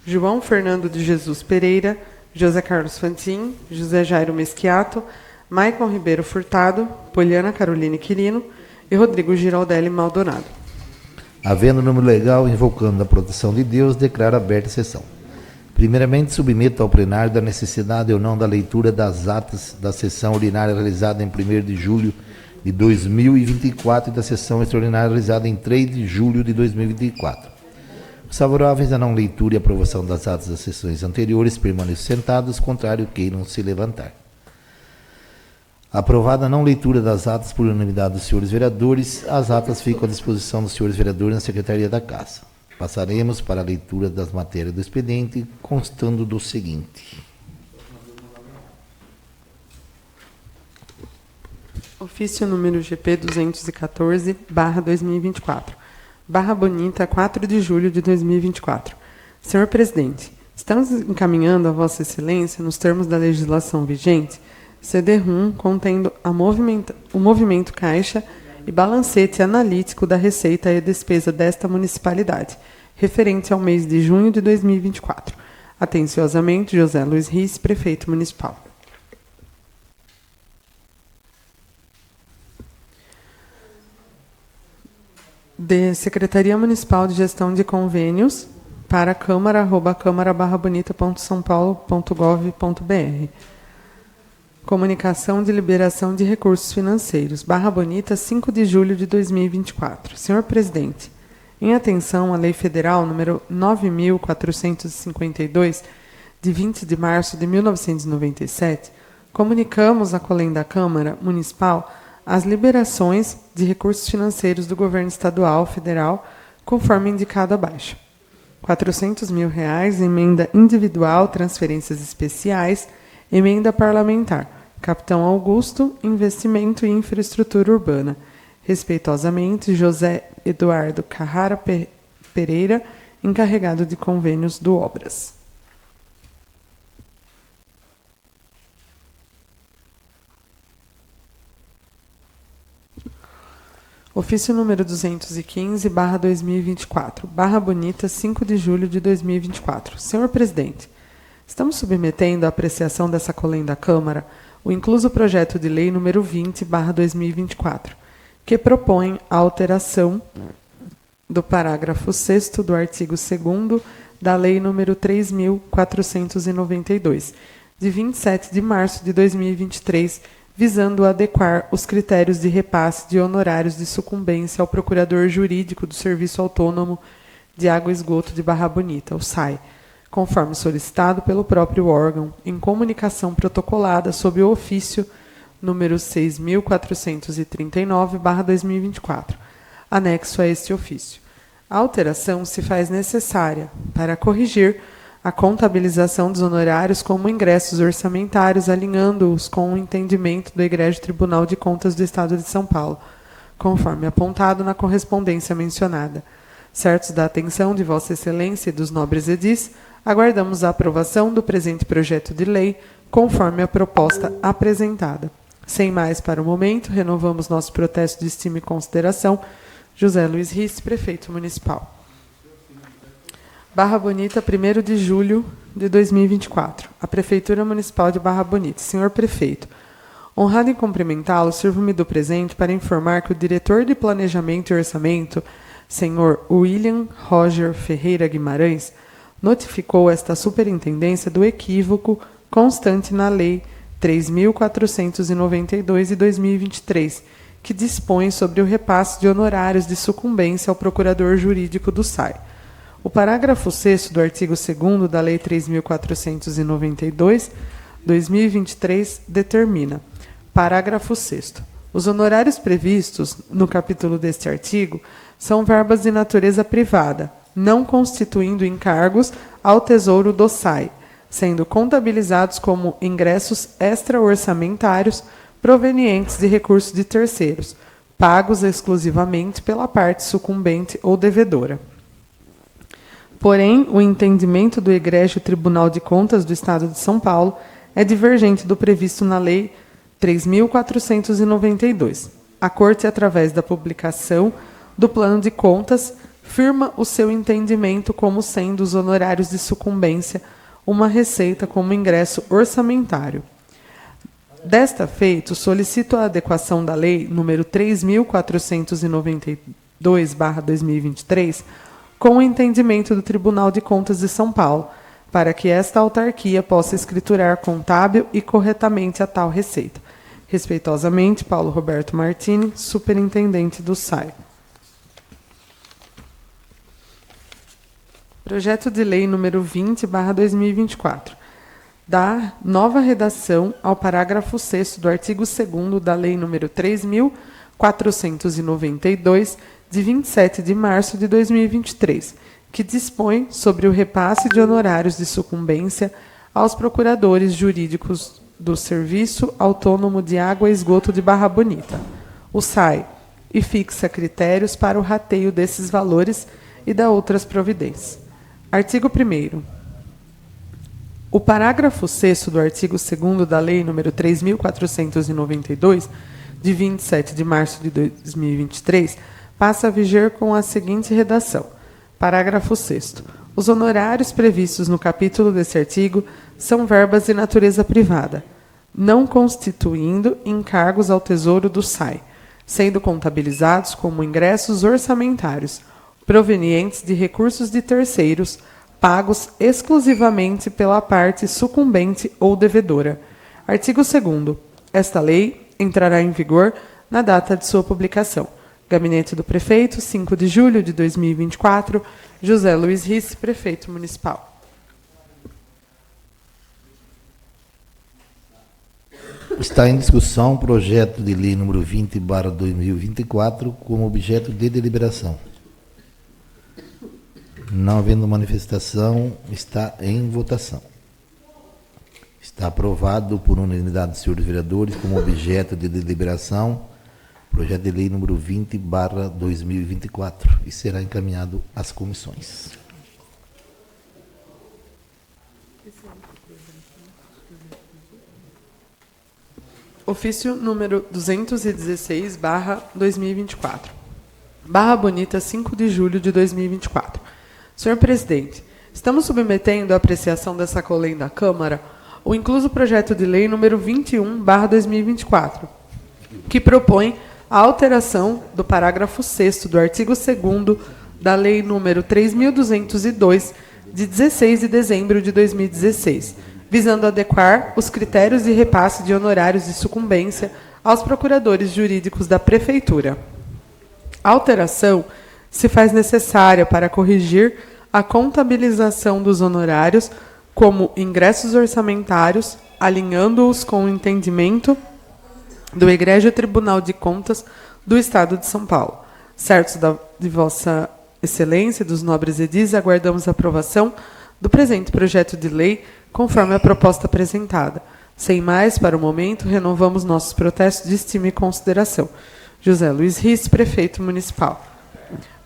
João Fernando de Jesus Pereira, José Carlos Fantin, José Jairo Mesquiato, Maicon Ribeiro Furtado, Poliana Caroline Quirino e Rodrigo Giraldelli Maldonado. Havendo número legal invocando a proteção de Deus, declaro aberta a sessão. Primeiramente, submeto ao plenário da necessidade ou não da leitura das atas da sessão ordinária realizada em 1º de julho de 2024 e da sessão extraordinária realizada em 3 de julho de 2024. Os favoráveis à não leitura e aprovação das atas das sessões anteriores permaneçam sentados, contrário queiram se levantar. Aprovada a não leitura das atas por unanimidade dos senhores vereadores, as atas ficam à disposição dos senhores vereadores na Secretaria da Casa. Passaremos para a leitura das matérias do expediente, constando do seguinte. Ofício número GP 214/2024. Barra Bonita, 4 de julho de 2024. Senhor Presidente, estamos encaminhando a Vossa Excelência, nos termos da legislação vigente, CD-RUM contendo o movimento caixa e balancete analítico da receita e despesa desta municipalidade, referente ao mês de junho de 2024. Atenciosamente, José Luiz Riz, Prefeito Municipal. De Secretaria Municipal de Gestão de Convênios para câmara@câmara-bonita.sãopaulo.gov.br. Comunicação de liberação de recursos financeiros. Barra Bonita, 5 de julho de 2024. Senhor Presidente, em atenção à Lei Federal número 9.452, de 20 de março de 1997, comunicamos à Colém da Câmara Municipal as liberações de recursos financeiros do Governo Estadual, Federal, conforme indicado abaixo. R$400 mil, emenda individual, transferências especiais, emenda parlamentar, Capitão Augusto, investimento e infraestrutura urbana. Respeitosamente, José Eduardo Carrara Pereira, encarregado de convênios do Obras. Ofício número 215/2024. Barra Bonita, 5 de julho de 2024. Senhor Presidente, estamos submetendo à apreciação dessa Colém da Câmara o incluso projeto de lei número 20/2024, que propõe a alteração do parágrafo 6º do artigo 2º da Lei número 3.492, de 27 de março de 2023, visando adequar os critérios de repasse de honorários de sucumbência ao Procurador Jurídico do Serviço Autônomo de Água e Esgoto de Barra Bonita, o SAI, conforme solicitado pelo próprio órgão, em comunicação protocolada sob o ofício número 6.439/2024, anexo a este ofício. A alteração se faz necessária para corrigir a contabilização dos honorários como ingressos orçamentários, alinhando-os com o entendimento do Egrégio Tribunal de Contas do Estado de São Paulo, conforme apontado na correspondência mencionada. Certos da atenção de Vossa Excelência e dos nobres edis, aguardamos a aprovação do presente projeto de lei, conforme a proposta apresentada. Sem mais para o momento, renovamos nosso protesto de estima e consideração. José Luiz Riz, Prefeito Municipal. Barra Bonita, 1º de julho de 2024. A Prefeitura Municipal de Barra Bonita. Senhor Prefeito, honrado em cumprimentá-lo, sirvo-me do presente para informar que o diretor de Planejamento e Orçamento, senhor William Roger Ferreira Guimarães, notificou esta superintendência do equívoco constante na Lei 3.492 de 2023, que dispõe sobre o repasse de honorários de sucumbência ao Procurador Jurídico do SAI. O parágrafo 6º do artigo 2º da Lei 3.492, 2023, determina: parágrafo 6º. Os honorários previstos no capítulo deste artigo são verbas de natureza privada, não constituindo encargos ao Tesouro do SAI, sendo contabilizados como ingressos extra-orçamentários provenientes de recursos de terceiros, pagos exclusivamente pela parte sucumbente ou devedora. Porém, o entendimento do Egrégio Tribunal de Contas do Estado de São Paulo é divergente do previsto na Lei 3.492. A Corte, através da publicação do Plano de Contas, firma o seu entendimento como sendo os honorários de sucumbência uma receita como ingresso orçamentário. Desta feito, solicito a adequação da Lei nº 3.492/2023 com o entendimento do Tribunal de Contas de São Paulo, para que esta autarquia possa escriturar contábil e corretamente a tal receita. Respeitosamente, Paulo Roberto Martini, Superintendente do SAI. Projeto de Lei número 20/2024. Dá nova redação ao parágrafo 6º do artigo 2º da Lei número 3.492, de 27 de março de 2023, que dispõe sobre o repasse de honorários de sucumbência aos procuradores jurídicos do Serviço Autônomo de Água e Esgoto de Barra Bonita, o SAI, e fixa critérios para o rateio desses valores e da outras providências. Artigo 1º. O parágrafo 6º do artigo 2º da Lei nº 3.492, de 27 de março de 2023, passa a viger com a seguinte redação. Parágrafo 6º. Os honorários previstos no capítulo deste artigo são verbas de natureza privada, não constituindo encargos ao Tesouro do SAI, sendo contabilizados como ingressos orçamentários, provenientes de recursos de terceiros, pagos exclusivamente pela parte sucumbente ou devedora. Artigo 2º. Esta lei entrará em vigor na data de sua publicação. Gabinete do Prefeito, 5 de julho de 2024, José Luiz Risse, Prefeito Municipal. Está em discussão o projeto de lei número 20/2024 como objeto de deliberação. Não havendo manifestação, está em votação. Está aprovado por unanimidade dos senhores vereadores como objeto de deliberação projeto de lei número 20/2024 e será encaminhado às comissões. Ofício número 216/2024. Barra Bonita, 5 de julho de 2024. Senhor Presidente, estamos submetendo à apreciação dessa colenda à Câmara o incluso projeto de lei número 21/2024, que propõe a alteração do parágrafo 6º do artigo 2º da Lei número 3.202, de 16 de dezembro de 2016, visando adequar os critérios de repasse de honorários de sucumbência aos procuradores jurídicos da Prefeitura. A alteração se faz necessária para corrigir a contabilização dos honorários como ingressos orçamentários, alinhando-os com o entendimento do Egrégio Tribunal de Contas do Estado de São Paulo. Certos de Vossa Excelência e dos nobres edis, aguardamos a aprovação do presente projeto de lei conforme a proposta apresentada. Sem mais, para o momento, renovamos nossos protestos de estima e consideração. José Luiz Risse, Prefeito Municipal.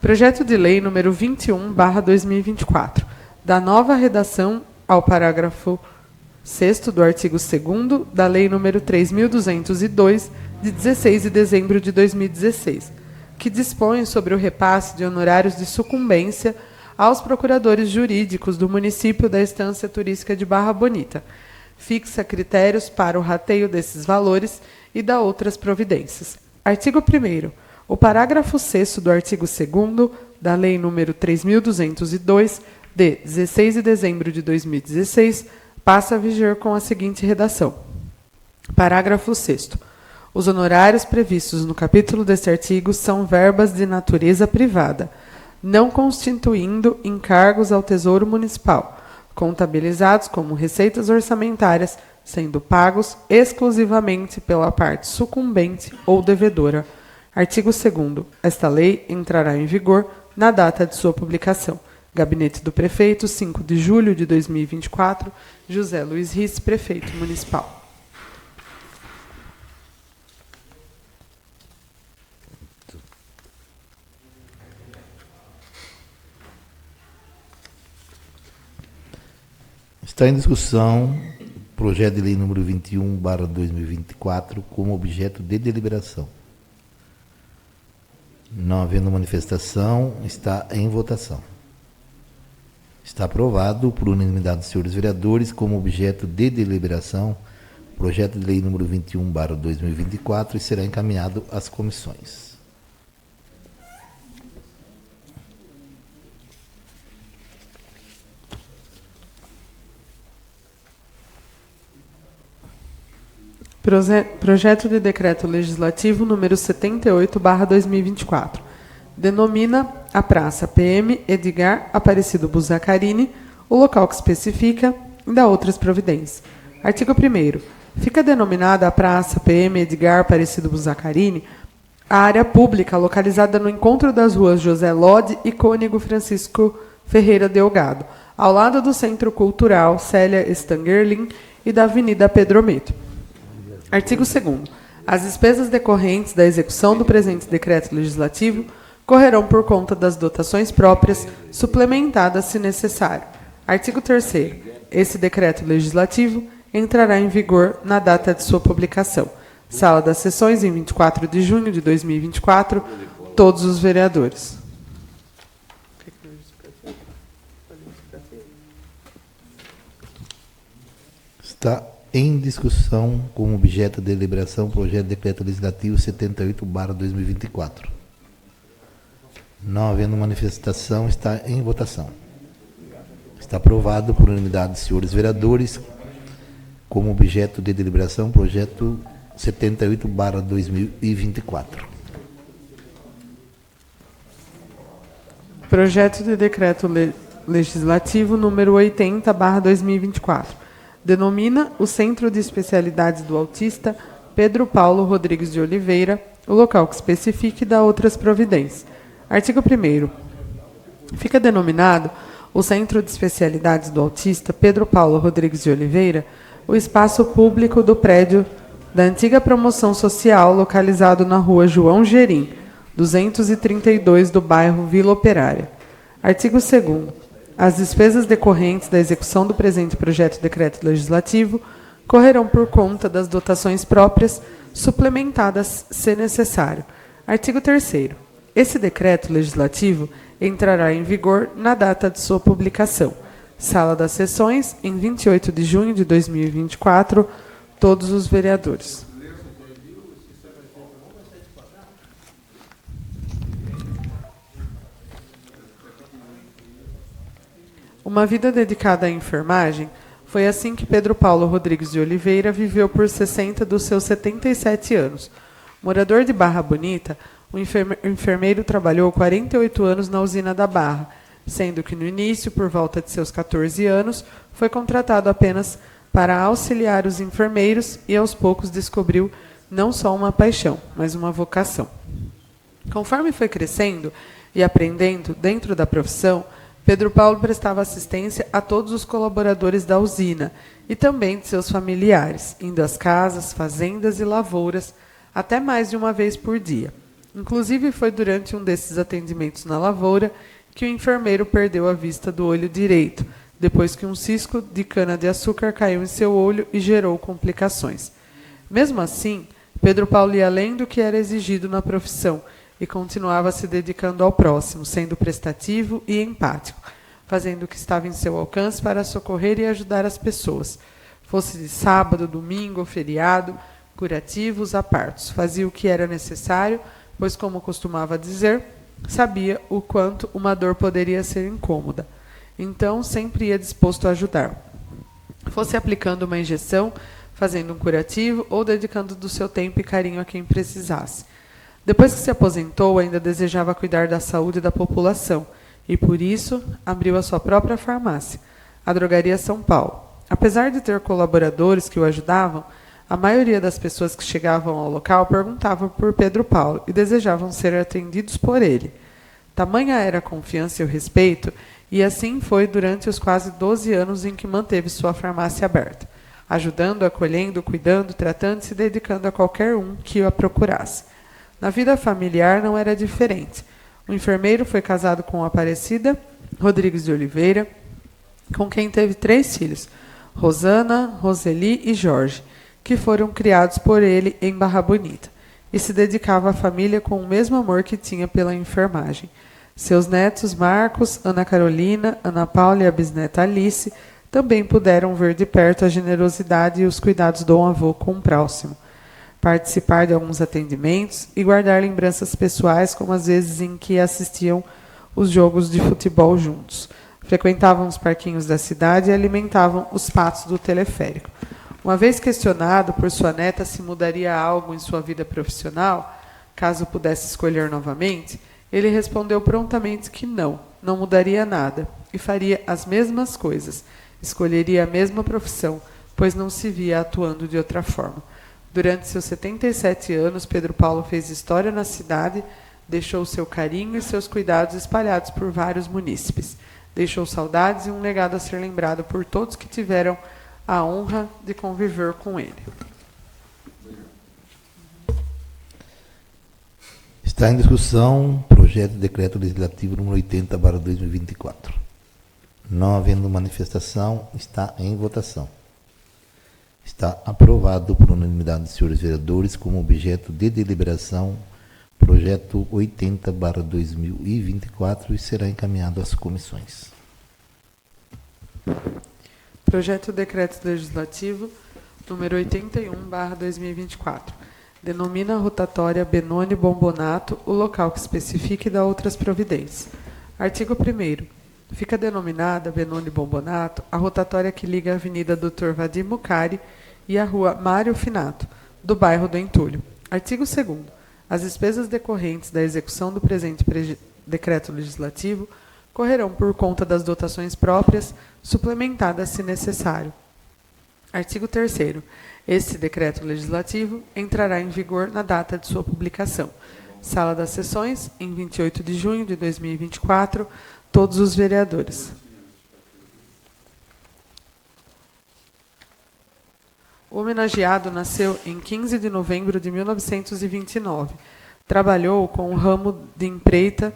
Projeto de lei número 21/2024, da nova redação ao parágrafo 6º do artigo 2º da Lei número 3.202, de 16 de dezembro de 2016, que dispõe sobre o repasse de honorários de sucumbência aos procuradores jurídicos do município da Estância Turística de Barra Bonita. Fixa critérios para o rateio desses valores e da outras providências. Artigo 1º. O parágrafo 6º do artigo 2º da Lei nº 3.202, de 16 de dezembro de 2016, passa a viger com a seguinte redação. Parágrafo 6º. Os honorários previstos no capítulo deste artigo são verbas de natureza privada, não constituindo encargos ao Tesouro Municipal, contabilizados como receitas orçamentárias, sendo pagos exclusivamente pela parte sucumbente ou devedora. Artigo 2º. Esta lei entrará em vigor na data de sua publicação. Gabinete do Prefeito, 5 de julho de 2024, José Luiz Risse, Prefeito Municipal. Está em discussão o projeto de lei número 21/2024 como objeto de deliberação. Não havendo manifestação, está em votação. Está aprovado por unanimidade dos senhores vereadores como objeto de deliberação projeto de lei número 21/2024 e será encaminhado às comissões. Projeto de decreto legislativo número 78/2024. Denomina a praça PM Edgar Aparecido Buzacarini, o local que especifica e dá outras providências. Artigo 1º. Fica denominada a praça PM Edgar Aparecido Buzacarini a área pública localizada no encontro das ruas José Lode e Cônego Francisco Ferreira Delgado, ao lado do Centro Cultural Célia Stangerlin e da Avenida Pedro Meto. Artigo 2º. As despesas decorrentes da execução do presente decreto legislativo correrão por conta das dotações próprias, suplementadas se necessário. Artigo 3º. Esse decreto legislativo entrará em vigor na data de sua publicação. Sala das Sessões, em 24 de junho de 2024. Todos os vereadores. Está em discussão como objeto de deliberação o projeto de decreto legislativo 78/2024. Não havendo manifestação, está em votação. Está aprovado por unanimidade dos senhores vereadores como objeto de deliberação o projeto 78/2024. Projeto de decreto legislativo número 80/2024. Denomina o Centro de Especialidades do Autista Pedro Paulo Rodrigues de Oliveira, o local que especifique e dá outras providências. Artigo 1º. Fica denominado o Centro de Especialidades do Autista Pedro Paulo Rodrigues de Oliveira o espaço público do prédio da antiga promoção social localizado na rua João Gerim, 232 do bairro Vila Operária. Artigo 2º. As despesas decorrentes da execução do presente projeto de decreto legislativo correrão por conta das dotações próprias, suplementadas se necessário. Artigo 3º. Esse decreto legislativo entrará em vigor na data de sua publicação. Sala das Sessões, em 28 de junho de 2024. Todos os vereadores. Uma vida dedicada à enfermagem foi assim que Pedro Paulo Rodrigues de Oliveira viveu por 60 dos seus 77 anos. Morador de Barra Bonita, o enfermeiro trabalhou 48 anos na usina da Barra, sendo que no início, por volta de seus 14 anos, foi contratado apenas para auxiliar os enfermeiros e aos poucos descobriu não só uma paixão, mas uma vocação. Conforme foi crescendo e aprendendo dentro da profissão, Pedro Paulo prestava assistência a todos os colaboradores da usina e também de seus familiares, indo às casas, fazendas e lavouras até mais de uma vez por dia. Inclusive, foi durante um desses atendimentos na lavoura que o enfermeiro perdeu a vista do olho direito, depois que um cisco de cana-de-açúcar caiu em seu olho e gerou complicações. Mesmo assim, Pedro Paulo ia além do que era exigido na profissão e continuava se dedicando ao próximo, sendo prestativo e empático, fazendo o que estava em seu alcance para socorrer e ajudar as pessoas, fosse de sábado, domingo ou feriado, curativos a partos. Fazia o que era necessário, pois, como costumava dizer, sabia o quanto uma dor poderia ser incômoda. Então, sempre ia disposto a ajudar. Fosse aplicando uma injeção, fazendo um curativo ou dedicando do seu tempo e carinho a quem precisasse. Depois que se aposentou, ainda desejava cuidar da saúde da população e, por isso, abriu a sua própria farmácia, a Drogaria São Paulo. Apesar de ter colaboradores que o ajudavam, a maioria das pessoas que chegavam ao local perguntavam por Pedro Paulo e desejavam ser atendidos por ele. Tamanha era a confiança e o respeito, e assim foi durante os quase 12 anos em que manteve sua farmácia aberta, ajudando, acolhendo, cuidando, tratando e se dedicando a qualquer um que o procurasse. Na vida familiar não era diferente. O enfermeiro foi casado com Aparecida Rodrigues de Oliveira, com quem teve 3 filhos, Rosana, Roseli e Jorge, que foram criados por ele em Barra Bonita. e se dedicava à família com o mesmo amor que tinha pela enfermagem. Seus netos Marcos, Ana Carolina, Ana Paula e a bisneta Alice também puderam ver de perto a generosidade e os cuidados do avô com o próximo, participar de alguns atendimentos e guardar lembranças pessoais, como as vezes em que assistiam os jogos de futebol juntos. Frequentavam os parquinhos da cidade e alimentavam os patos do teleférico. Uma vez questionado por sua neta se mudaria algo em sua vida profissional, caso pudesse escolher novamente, ele respondeu prontamente que não mudaria nada e faria as mesmas coisas, escolheria a mesma profissão, pois não se via atuando de outra forma. Durante seus 77 anos, Pedro Paulo fez história na cidade, deixou seu carinho e seus cuidados espalhados por vários munícipes. Deixou saudades e um legado a ser lembrado por todos que tiveram a honra de conviver com ele. Está em discussão o projeto de decreto legislativo número 80/2024. Não havendo manifestação, está em votação. Está aprovado por unanimidade dos senhores vereadores como objeto de deliberação projeto 80/2024 e será encaminhado às comissões. Projeto de decreto legislativo número 81/2024. Denomina a rotatória Benoni Bombonato o local que especifique e dá outras providências. Artigo 1º. Fica denominada Benoni Bombonato a rotatória que liga a Avenida Dr. Vadim Mucari e a Rua Mário Finato, do bairro do Entulho. Artigo 2º. As despesas decorrentes da execução do presente decreto legislativo correrão por conta das dotações próprias, suplementadas se necessário. Artigo 3º. Este decreto legislativo entrará em vigor na data de sua publicação. Sala das Sessões, em 28 de junho de 2024, todos os vereadores. O homenageado nasceu em 15 de novembro de 1929. Trabalhou com o ramo de empreita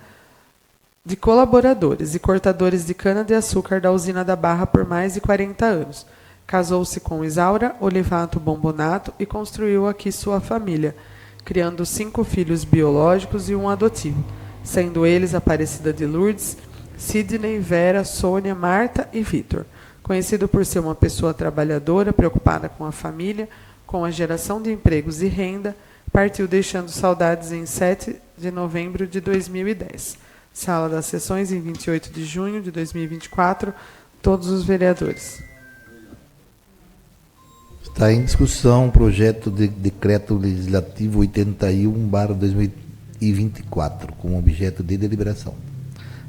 de colaboradores e cortadores de cana-de-açúcar da usina da Barra por mais de 40 anos. Casou-se com Isaura Olivato Bombonato e construiu aqui sua família, criando 5 filhos biológicos e um adotivo, sendo eles Aparecida de Lourdes, Sidney, Vera, Sônia, Marta e Vitor. Conhecido por ser uma pessoa trabalhadora, preocupada com a família, com a geração de empregos e renda, partiu deixando saudades em 7 de novembro de 2010. Sala das Sessões, em 28 de junho de 2024, todos os vereadores. Está em discussão o projeto de decreto legislativo 81/2024, como objeto de deliberação.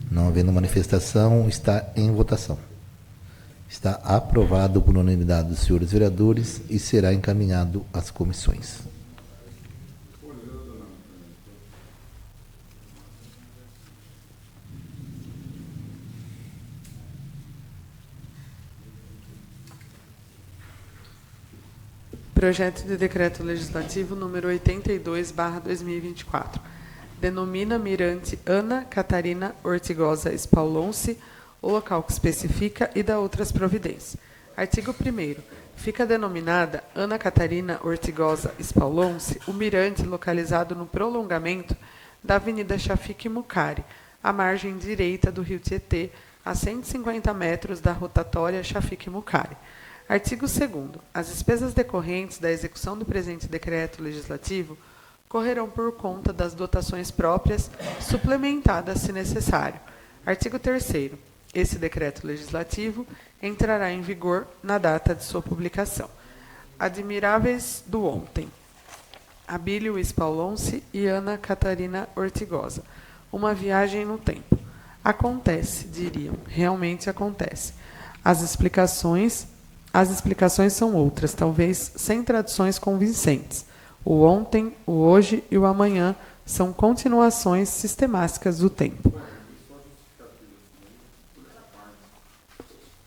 Não havendo manifestação, está em votação. Está aprovado por unanimidade dos senhores vereadores e será encaminhado às comissões. Projeto de decreto legislativo número 82/2024. Denomina Mirante Ana Catarina Ortigosa Spaulonce o local que especifica e dá outras providências. Artigo 1º. Fica denominada Ana Catarina Ortigosa Spaulonce o mirante localizado no prolongamento da Avenida Chafique Mucari, à margem direita do rio Tietê, a 150 metros da rotatória Chafique Mucari. Artigo 2º. As despesas decorrentes da execução do presente decreto legislativo correrão por conta das dotações próprias, suplementadas se necessário. Artigo 3º. Esse decreto legislativo entrará em vigor na data de sua publicação. Admiráveis do ontem. Abílio Spaulonce e Ana Catarina Ortigosa. Uma viagem no tempo. Acontece, diriam. Realmente acontece. As explicações são outras, talvez sem traduções convincentes. O ontem, o hoje e o amanhã são continuações sistemáticas do tempo.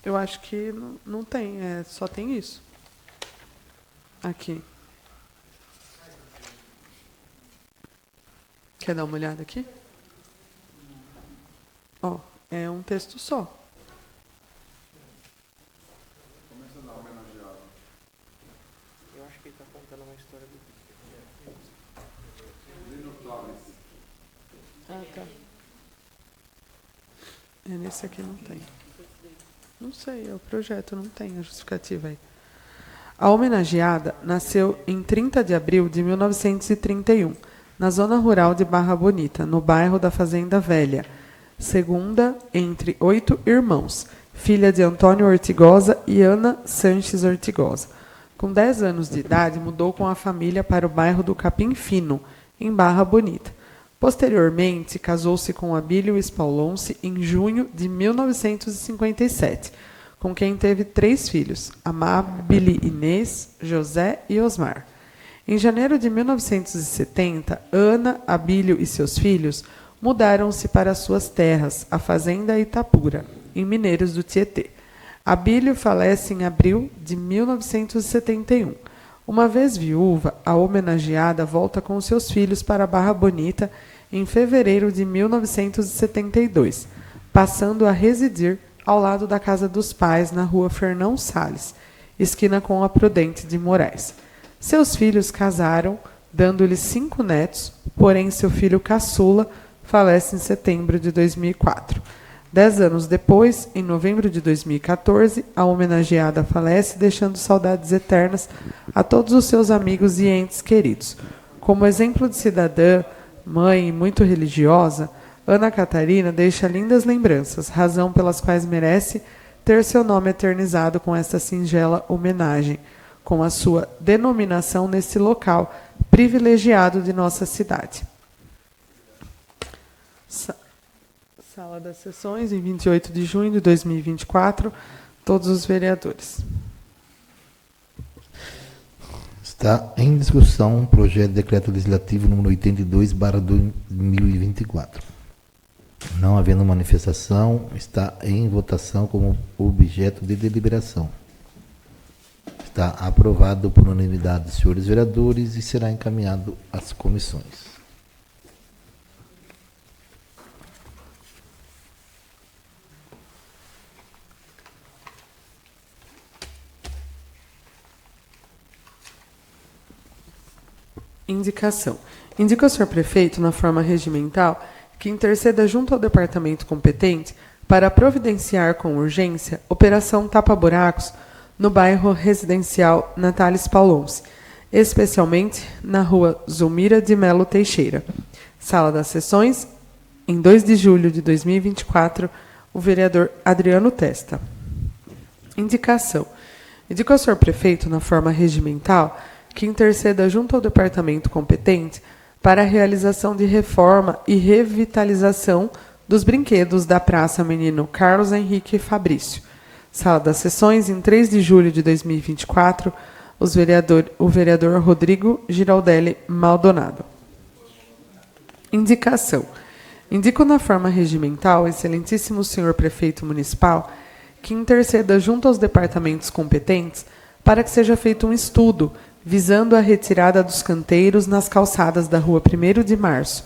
Eu acho que não tem, só tem isso. Aqui. Quer dar uma olhada aqui? Ó, é um texto só. Começa a dar homenageado. Eu acho que ele está contando uma história do Ah, tá. Nesse aqui não tem. Não sei, é o projeto, não tem a justificativa aí. A homenageada nasceu em 30 de abril de 1931, na zona rural de Barra Bonita, no bairro da Fazenda Velha, segunda entre 8 irmãos, filha de Antônio Ortigosa e Ana Sanches Ortigosa. Com 10 anos de idade, mudou com a família para o bairro do Capim Fino, em Barra Bonita. Posteriormente, casou-se com Abílio Spaulonce em junho de 1957, com quem teve 3 filhos, Amabile Inês, José e Osmar. Em janeiro de 1970, Ana, Abílio e seus filhos mudaram-se para suas terras, a Fazenda Itapura, em Mineiros do Tietê. Abílio falece em abril de 1971. Uma vez viúva, a homenageada volta com seus filhos para Barra Bonita em fevereiro de 1972, passando a residir ao lado da casa dos pais na rua Fernão Salles, esquina com a Prudente de Moraes. Seus filhos casaram, dando-lhe 5 netos, porém seu filho caçula falece em setembro de 2004. 10 anos depois, em novembro de 2014, a homenageada falece, deixando saudades eternas a todos os seus amigos e entes queridos. Como exemplo de cidadã, mãe e muito religiosa, Ana Catarina deixa lindas lembranças, razão pelas quais merece ter seu nome eternizado com esta singela homenagem, com a sua denominação nesse local privilegiado de nossa cidade. Sala das Sessões, em 28 de junho de 2024, todos os vereadores. Está em discussão o projeto de decreto legislativo número 82/2024. Não havendo manifestação, está em votação como objeto de deliberação. Está aprovado por unanimidade dos senhores vereadores e será encaminhado às comissões. Indicação. Indica ao senhor prefeito, na forma regimental, que interceda junto ao departamento competente para providenciar com urgência operação tapa-buracos no bairro residencial Natales Paulonce, especialmente na rua Zulmira de Melo Teixeira. Sala das Sessões, em 2 de julho de 2024, o vereador Adriano Testa. Indicação. Indica ao senhor prefeito, na forma regimental, que interceda junto ao departamento competente para a realização de reforma e revitalização dos brinquedos da Praça Menino Carlos Henrique Fabrício. Sala das Sessões, em 3 de julho de 2024, o vereador Rodrigo Giraldelli Maldonado. Indicação. Indico na forma regimental, excelentíssimo senhor prefeito municipal, que interceda junto aos departamentos competentes para que seja feito um estudo visando a retirada dos canteiros nas calçadas da rua 1º de Março,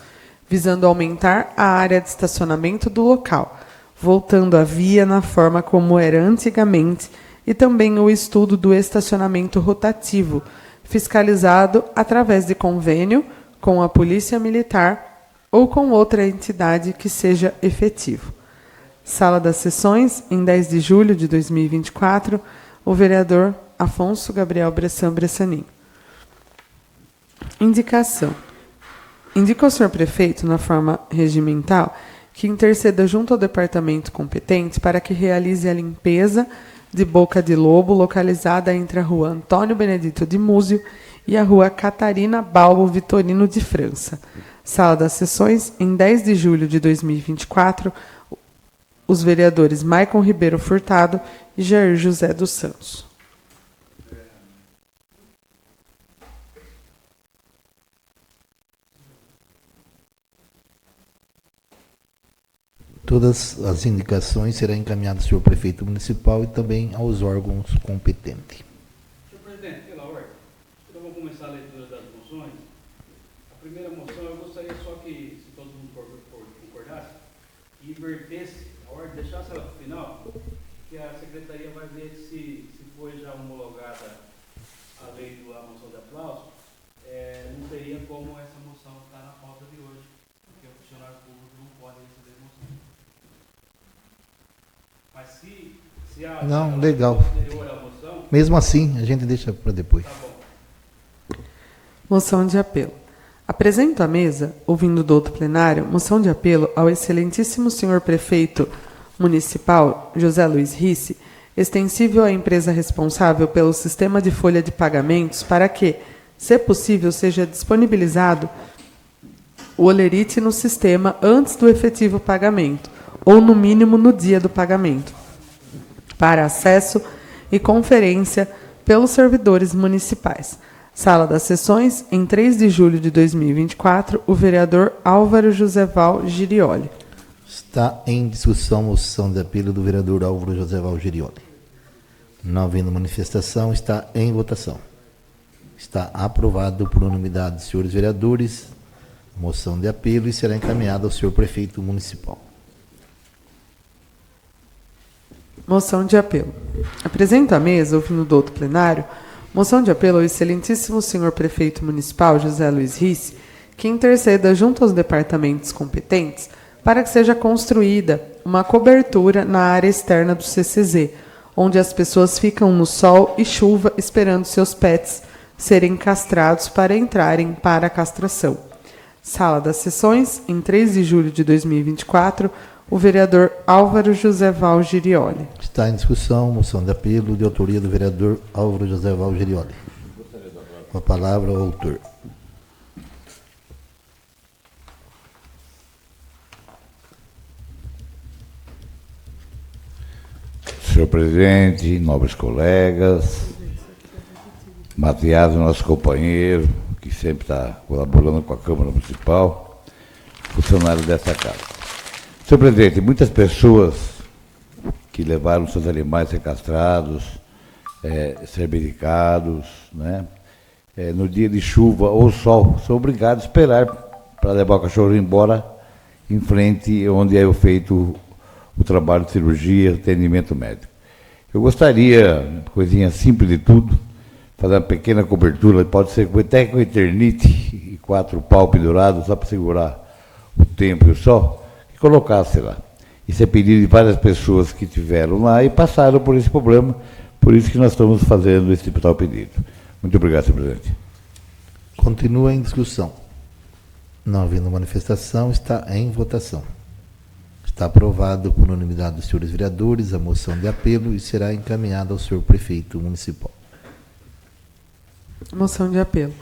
visando aumentar a área de estacionamento do local, voltando a via na forma como era antigamente, e também o estudo do estacionamento rotativo, fiscalizado através de convênio com a Polícia Militar ou com outra entidade que seja efetivo. Sala das Sessões, em 10 de julho de 2024, o vereador Afonso Gabriel Bressan Bressanin. Indicação. Indica ao senhor prefeito, na forma regimental, que interceda junto ao departamento competente para que realize a limpeza de Boca de Lobo, localizada entre a rua Antônio Benedito de Múzio e a rua Catarina Balbo Vitorino de França. Sala das Sessões, em 10 de julho de 2024, os vereadores Maicon Ribeiro Furtado e Jair José dos Santos. Todas as indicações serão encaminhadas ao senhor prefeito municipal e também aos órgãos competentes. Senhor presidente, pela ordem, então vamos começar a leitura das moções. A primeira moção, eu gostaria só que, se todo mundo concordasse, que invertesse a ordem, deixasse ela para o final, que a secretaria vai ver se foi já homologada a lei da moção de aplauso, não teria como essa público não podem receber moção. Mas se a Não, legal. posterior à moção, Mesmo assim, a gente deixa para depois. tá bom. Moção de apelo. Apresento à mesa, ouvindo do outro plenário, moção de apelo ao excelentíssimo senhor prefeito municipal, José Luiz Risse, extensível à empresa responsável pelo sistema de folha de pagamentos para que, se possível, seja disponibilizado o holerite no sistema antes do efetivo pagamento, ou no mínimo no dia do pagamento, para acesso e conferência pelos servidores municipais. Sala das Sessões, em 3 de julho de 2024, o vereador Álvaro Joséval Girioli. Está em discussão moção de apelo do vereador Álvaro Joséval Girioli. Não havendo manifestação, está em votação. Está aprovado por unanimidade dos senhores vereadores, moção de apelo, e será encaminhada ao senhor prefeito municipal. Moção de apelo. Apresento à mesa, ouvindo do outro plenário, moção de apelo ao excelentíssimo senhor prefeito municipal, José Luiz Risse, que interceda junto aos departamentos competentes para que seja construída uma cobertura na área externa do CCZ, onde as pessoas ficam no sol e chuva esperando seus pets serem castrados para entrarem para a castração. Sala das Sessões, em 3 de julho de 2024, o vereador Álvaro Joséval Girioli. Está em discussão moção de apelo de autoria do vereador Álvaro Joséval Girioli. Com a palavra o autor. Senhor presidente, nobres colegas, Matias, nosso companheiro, que sempre está colaborando com a Câmara Municipal, funcionário dessa casa. Senhor presidente, muitas pessoas que levaram seus animais ser castrados, ser medicados, né, no dia de chuva ou sol, são obrigados a esperar para levar o cachorro embora em frente onde é feito o trabalho de cirurgia, atendimento médico. Eu gostaria, coisinha simples de tudo, fazer uma pequena cobertura, pode ser até com eternite e 4 pau pendurados, só para segurar o tempo e o sol, e colocasse lá. Isso é pedido de várias pessoas que tiveram lá e passaram por esse problema, por isso que nós estamos fazendo esse tal pedido. Muito obrigado, senhor presidente. Continua em discussão. Não havendo manifestação, está em votação. Está aprovado por unanimidade dos senhores vereadores a moção de apelo e será encaminhada ao senhor prefeito municipal. Moção de apelo.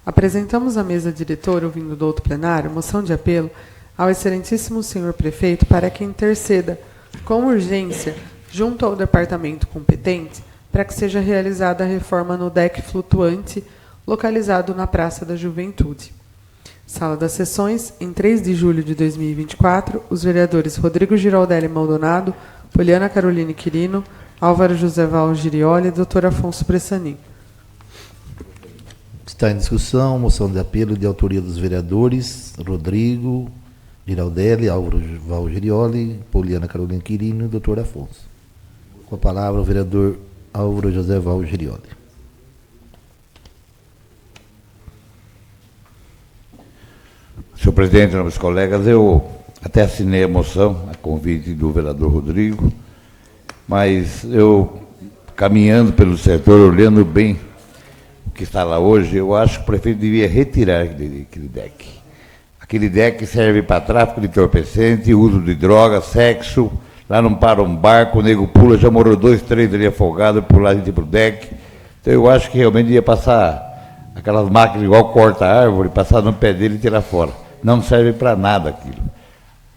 Apresentamos à mesa diretora, ouvindo do outro plenário, moção de apelo ao excelentíssimo senhor prefeito para que interceda com urgência junto ao departamento competente para que seja realizada a reforma no deck flutuante localizado na Praça da Juventude. Sala das Sessões, em 3 de julho de 2024, os vereadores Rodrigo Giraldelli Maldonado, Poliana Caroline Quirino, Álvaro Joséval Girioli e Dr. Afonso Bressanin. Está em discussão moção de apelo de autoria dos vereadores Rodrigo Giraldelli, Álvaro Joséval Girioli, Poliana Caroline Quirino e Dr. Afonso. Com a palavra o vereador Álvaro Joséval Girioli. Senhor presidente, meus colegas, eu até assinei a moção, a convite do vereador Rodrigo, mas eu, caminhando pelo setor, olhando bem o que está lá hoje, eu acho que o prefeito devia retirar aquele deck. Aquele deck serve para tráfico de entorpecente, uso de droga, sexo, lá não para um barco, o nego pula, já morou 2, 3 ali afogado, pular dentro do deck. Então eu acho que realmente ia passar aquelas máquinas igual corta a árvore, passar no pé dele e tirar fora. Não serve para nada aquilo.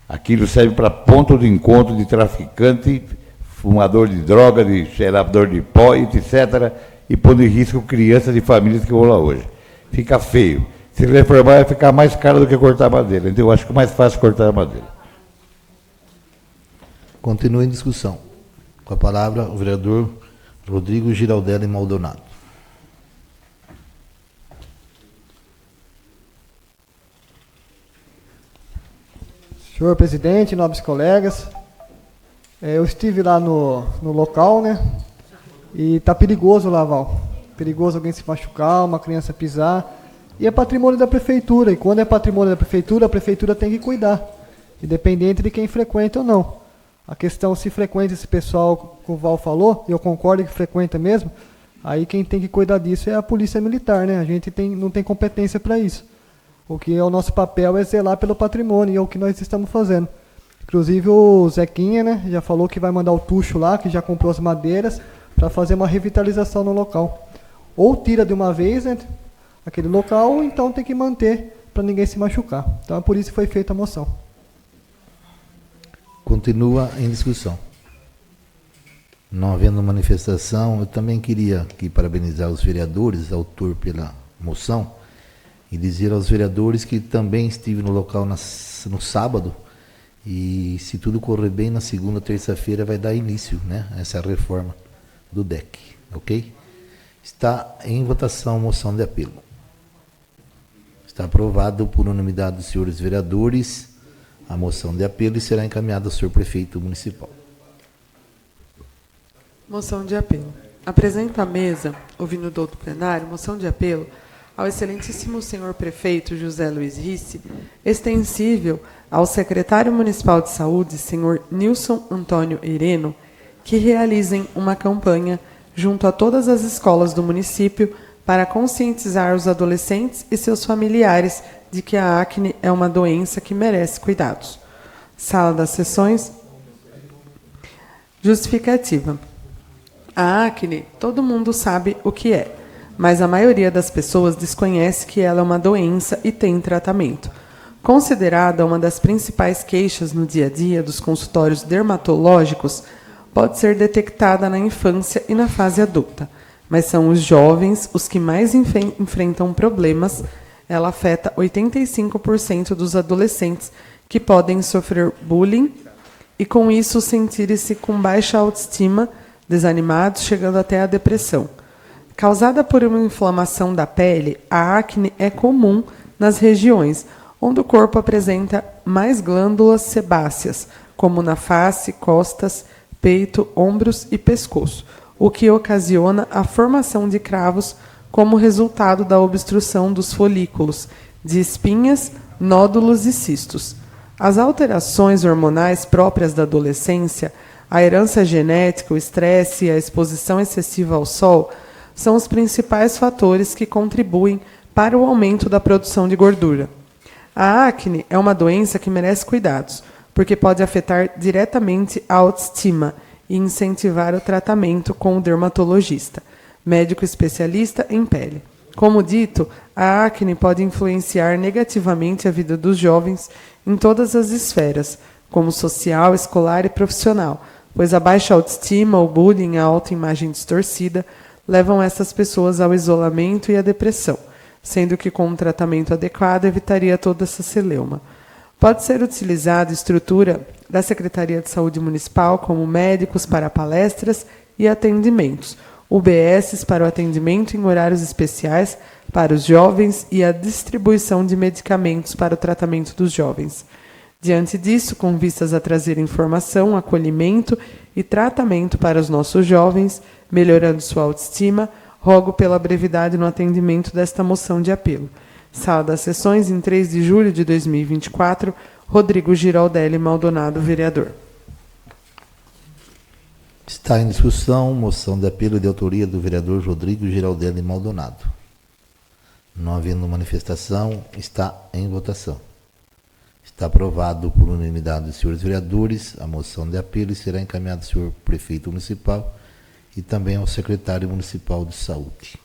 Aquilo serve para ponto de encontro de traficante, fumador de droga, de cheirador de pó, etc., e pondo em risco crianças e famílias que vão lá hoje. Fica feio. Se reformar, vai ficar mais caro do que cortar a madeira. Então, eu acho que é mais fácil cortar a madeira. Continua em discussão. Com a palavra, o vereador Rodrigo Giraldelli Maldonado. Senhor presidente, nobres colegas, eu estive lá no local, né? E está perigoso lá, Val. Perigoso alguém se machucar, uma criança pisar. E é patrimônio da prefeitura. E quando é patrimônio da prefeitura, a prefeitura tem que cuidar. independente de quem frequenta ou não. A questão se frequenta esse pessoal que o Val falou, e eu concordo que frequenta mesmo, aí quem tem que cuidar disso é a Polícia Militar, né? A gente não tem competência para isso. O que é o nosso papel é zelar pelo patrimônio, e é o que nós estamos fazendo. Inclusive o Zequinha, né, já falou que vai mandar o Tuxo lá, que já comprou as madeiras, para fazer uma revitalização no local. Ou tira de uma vez, né, aquele local, ou então tem que manter para ninguém se machucar. Então, por isso foi feita a moção. Continua em discussão. Não havendo manifestação, eu também queria aqui parabenizar os vereadores, autor pela moção, e dizer aos vereadores que também estive no local no sábado, e se tudo correr bem, na segunda, terça-feira vai dar início, né, a essa reforma do DEC, ok? Está em votação a moção de apelo. Está aprovado por unanimidade dos senhores vereadores a moção de apelo e será encaminhada ao senhor prefeito municipal. Moção de apelo. Apresento à mesa, ouvindo o doutor plenário, moção de apelo ao excelentíssimo senhor prefeito José Luiz Risse, extensível ao secretário municipal de saúde, senhor Nilson Antônio Ireno, que realizem uma campanha junto a todas as escolas do município para conscientizar os adolescentes e seus familiares de que a acne é uma doença que merece cuidados. Sala das sessões. Justificativa. A acne, todo mundo sabe o que é, mas a maioria das pessoas desconhece que ela é uma doença e tem tratamento. Considerada uma das principais queixas no dia a dia dos consultórios dermatológicos, pode ser detectada na infância e na fase adulta, mas são os jovens os que mais enfrentam problemas. Ela afeta 85% dos adolescentes que podem sofrer bullying e, com isso, sentirem-se com baixa autoestima, desanimados, chegando até a depressão. Causada por uma inflamação da pele, a acne é comum nas regiões onde o corpo apresenta mais glândulas sebáceas, como na face, costas, peito, ombros e pescoço, o que ocasiona a formação de cravos como resultado da obstrução dos folículos, de espinhas, nódulos e cistos. As alterações hormonais próprias da adolescência, a herança genética, o estresse e a exposição excessiva ao sol são os principais fatores que contribuem para o aumento da produção de gordura. A acne é uma doença que merece cuidados, porque pode afetar diretamente a autoestima e incentivar o tratamento com o dermatologista, médico especialista em pele. Como dito, a acne pode influenciar negativamente a vida dos jovens em todas as esferas, como social, escolar e profissional, pois a baixa autoestima, o bullying e a autoimagem distorcida levam essas pessoas ao isolamento e à depressão, sendo que com um tratamento adequado evitaria toda essa celeuma. Pode ser utilizada a estrutura da Secretaria de Saúde Municipal como médicos para palestras e atendimentos, UBSs para o atendimento em horários especiais para os jovens e a distribuição de medicamentos para o tratamento dos jovens. Diante disso, com vistas a trazer informação, acolhimento e tratamento para os nossos jovens, melhorando sua autoestima, rogo pela brevidade no atendimento desta moção de apelo. Sala das sessões, em 3 de julho de 2024, Rodrigo Giraldelli Maldonado, vereador. Está em discussão moção de apelo de autoria do vereador Rodrigo Giraldelli Maldonado. Não havendo manifestação, está em votação. Está aprovado por unanimidade dos senhores vereadores a moção de apelo e será encaminhada ao senhor prefeito municipal e também ao secretário municipal de saúde.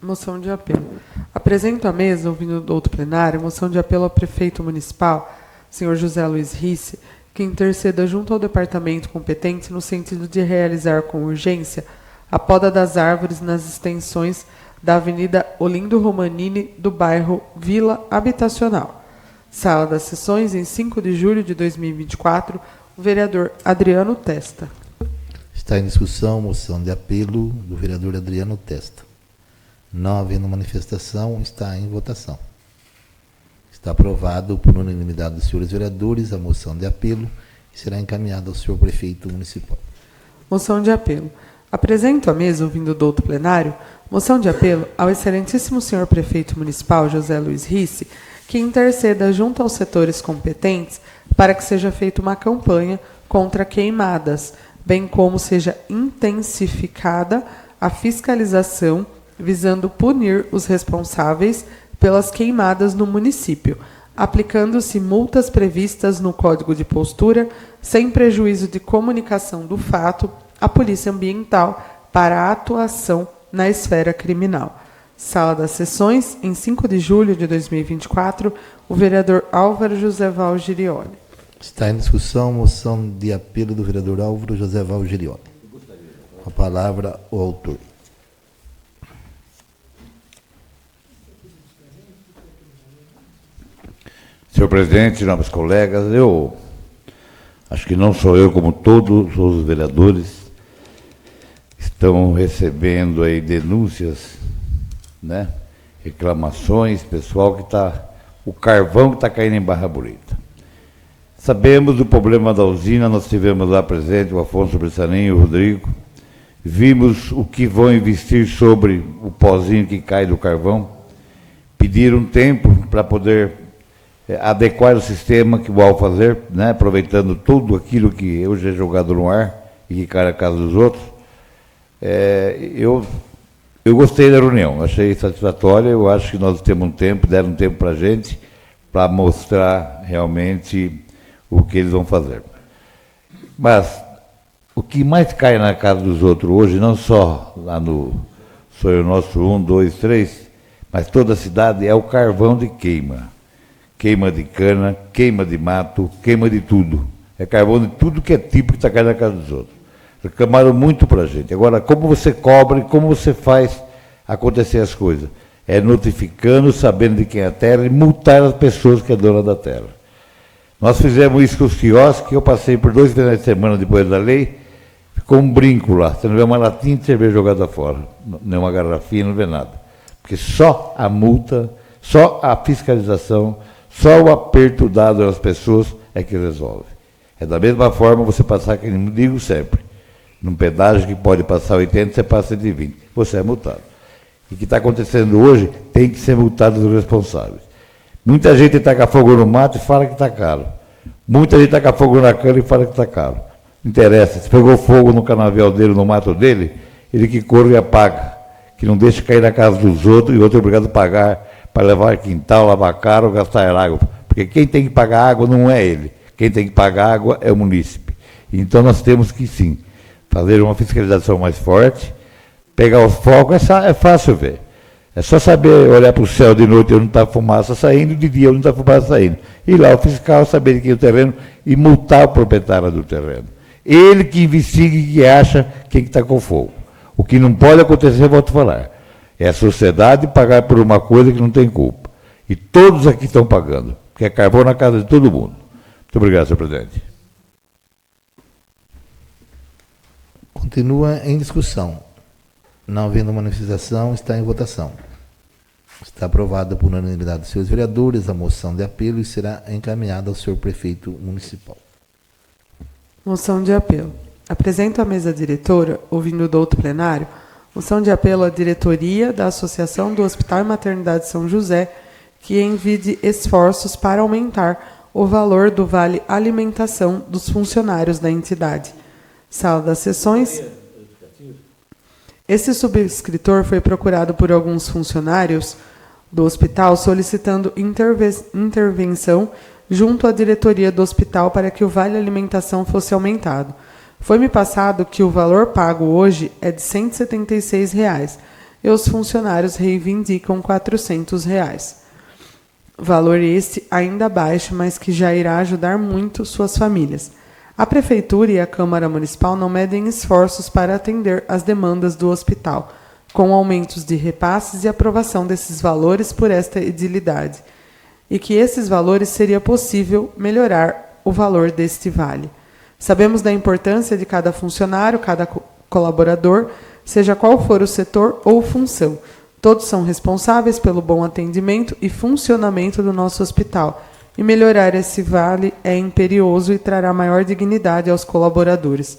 Moção de apelo. Apresento à mesa, ouvindo do outro plenário, moção de apelo ao prefeito municipal, senhor José Luiz Risse, que interceda junto ao departamento competente no sentido de realizar com urgência a poda das árvores nas extensões da Avenida Olindo Romanini, do bairro Vila Habitacional. Sala das sessões, em 5 de julho de 2024, o vereador Adriano Testa. Está em discussão moção de apelo do vereador Adriano Testa. Não havendo manifestação, está em votação. Está aprovado por unanimidade dos senhores vereadores a moção de apelo e será encaminhada ao senhor prefeito municipal. Moção de apelo. Apresento à mesa, ouvindo o douto plenário, moção de apelo ao excelentíssimo senhor prefeito municipal José Luiz Risse, que interceda junto aos setores competentes para que seja feita uma campanha contra queimadas, bem como seja intensificada a fiscalização visando punir os responsáveis pelas queimadas no município, aplicando-se multas previstas no Código de Postura, sem prejuízo de comunicação do fato à Polícia Ambiental para a atuação na esfera criminal. Sala das Sessões, em 5 de julho de 2024, o vereador Álvaro Joséval Girioli. Está em discussão a moção de apelo do vereador Álvaro Joséval Girioli. Com a palavra, o autor. Senhor presidente, nobres colegas, eu acho que não sou eu, como todos os vereadores, estão recebendo aí denúncias, né, reclamações, pessoal que está, o carvão que está caindo em Barra Bonita. Sabemos do problema da usina, nós tivemos lá presente o Afonso Brissaninho, o Rodrigo, vimos o que vão investir sobre o pozinho que cai do carvão, pediram tempo para poder adequar o sistema que vão fazer, né, aproveitando tudo aquilo que hoje é jogado no ar e que cai na casa dos outros. Eu gostei da reunião, achei satisfatória, eu acho que nós temos um tempo, deram um tempo para a gente, para mostrar realmente o que eles vão fazer. Mas o que mais cai na casa dos outros hoje, não só lá no Sonho Nosso 1, 2, 3, mas toda a cidade, é o carvão de queima. Queima de cana, queima de mato, queima de tudo. É carvão de tudo que é tipo que está caindo na casa dos outros. Reclamaram muito para a gente. Agora, como você cobra e como você faz acontecer as coisas? É notificando, sabendo de quem é a terra e multar as pessoas que é dona da terra. Nós fizemos isso com os quiosques, eu passei por 2 finais de semana depois da lei, ficou um brinco lá. Você não vê uma latinha de cerveja jogada fora, nem uma garrafinha, não vê nada. Porque só a multa, só a fiscalização, só o aperto dado às pessoas é que resolve. É da mesma forma você passar, que eu digo sempre, num pedágio que pode passar 80, você passa 120, você é multado. E o que está acontecendo hoje tem que ser multado os responsáveis. Muita gente taca fogo no mato e fala que está caro. Muita gente taca fogo na cana e fala que está caro. Não interessa, se pegou fogo no canavial dele, no mato dele, ele que corre e apaga, que não deixa cair na casa dos outros e o outro é obrigado a pagar para levar quintal, lavar carro, gastar água. Porque quem tem que pagar água não é ele. Quem tem que pagar água é o munícipe. Então nós temos que, sim, fazer uma fiscalização mais forte, pegar os focos, é fácil ver. É só saber olhar para o céu de noite onde está a fumaça saindo, de dia onde está a fumaça saindo. E lá o fiscal saber de quem é o terreno e multar o proprietário do terreno. Ele que investiga e que acha quem está com fogo. O que não pode acontecer, volto a falar, é a sociedade pagar por uma coisa que não tem culpa. E todos aqui estão pagando, porque é carvão na casa de todo mundo. Muito obrigado, senhor presidente. Continua em discussão. Não havendo manifestação, está em votação. Está aprovada por unanimidade dos seus vereadores a moção de apelo e será encaminhada ao senhor prefeito municipal. Moção de apelo. Apresento à mesa diretora, ouvindo o douto plenário, moção de apelo à diretoria da Associação do Hospital e Maternidade São José, que envide esforços para aumentar o valor do vale alimentação dos funcionários da entidade. Sala das Sessões. Esse subscritor foi procurado por alguns funcionários do hospital solicitando intervenção junto à diretoria do hospital para que o vale alimentação fosse aumentado. Foi-me passado que o valor pago hoje é de R$ 176 e os funcionários reivindicam R$ 400. Valor este ainda baixo, mas que já irá ajudar muito suas famílias. A Prefeitura e a Câmara Municipal não medem esforços para atender às demandas do hospital, com aumentos de repasses e aprovação desses valores por esta edilidade, e que esses valores seria possível melhorar o valor deste vale. Sabemos da importância de cada funcionário, cada colaborador, seja qual for o setor ou função. Todos são responsáveis pelo bom atendimento e funcionamento do nosso hospital, e melhorar esse vale é imperioso e trará maior dignidade aos colaboradores.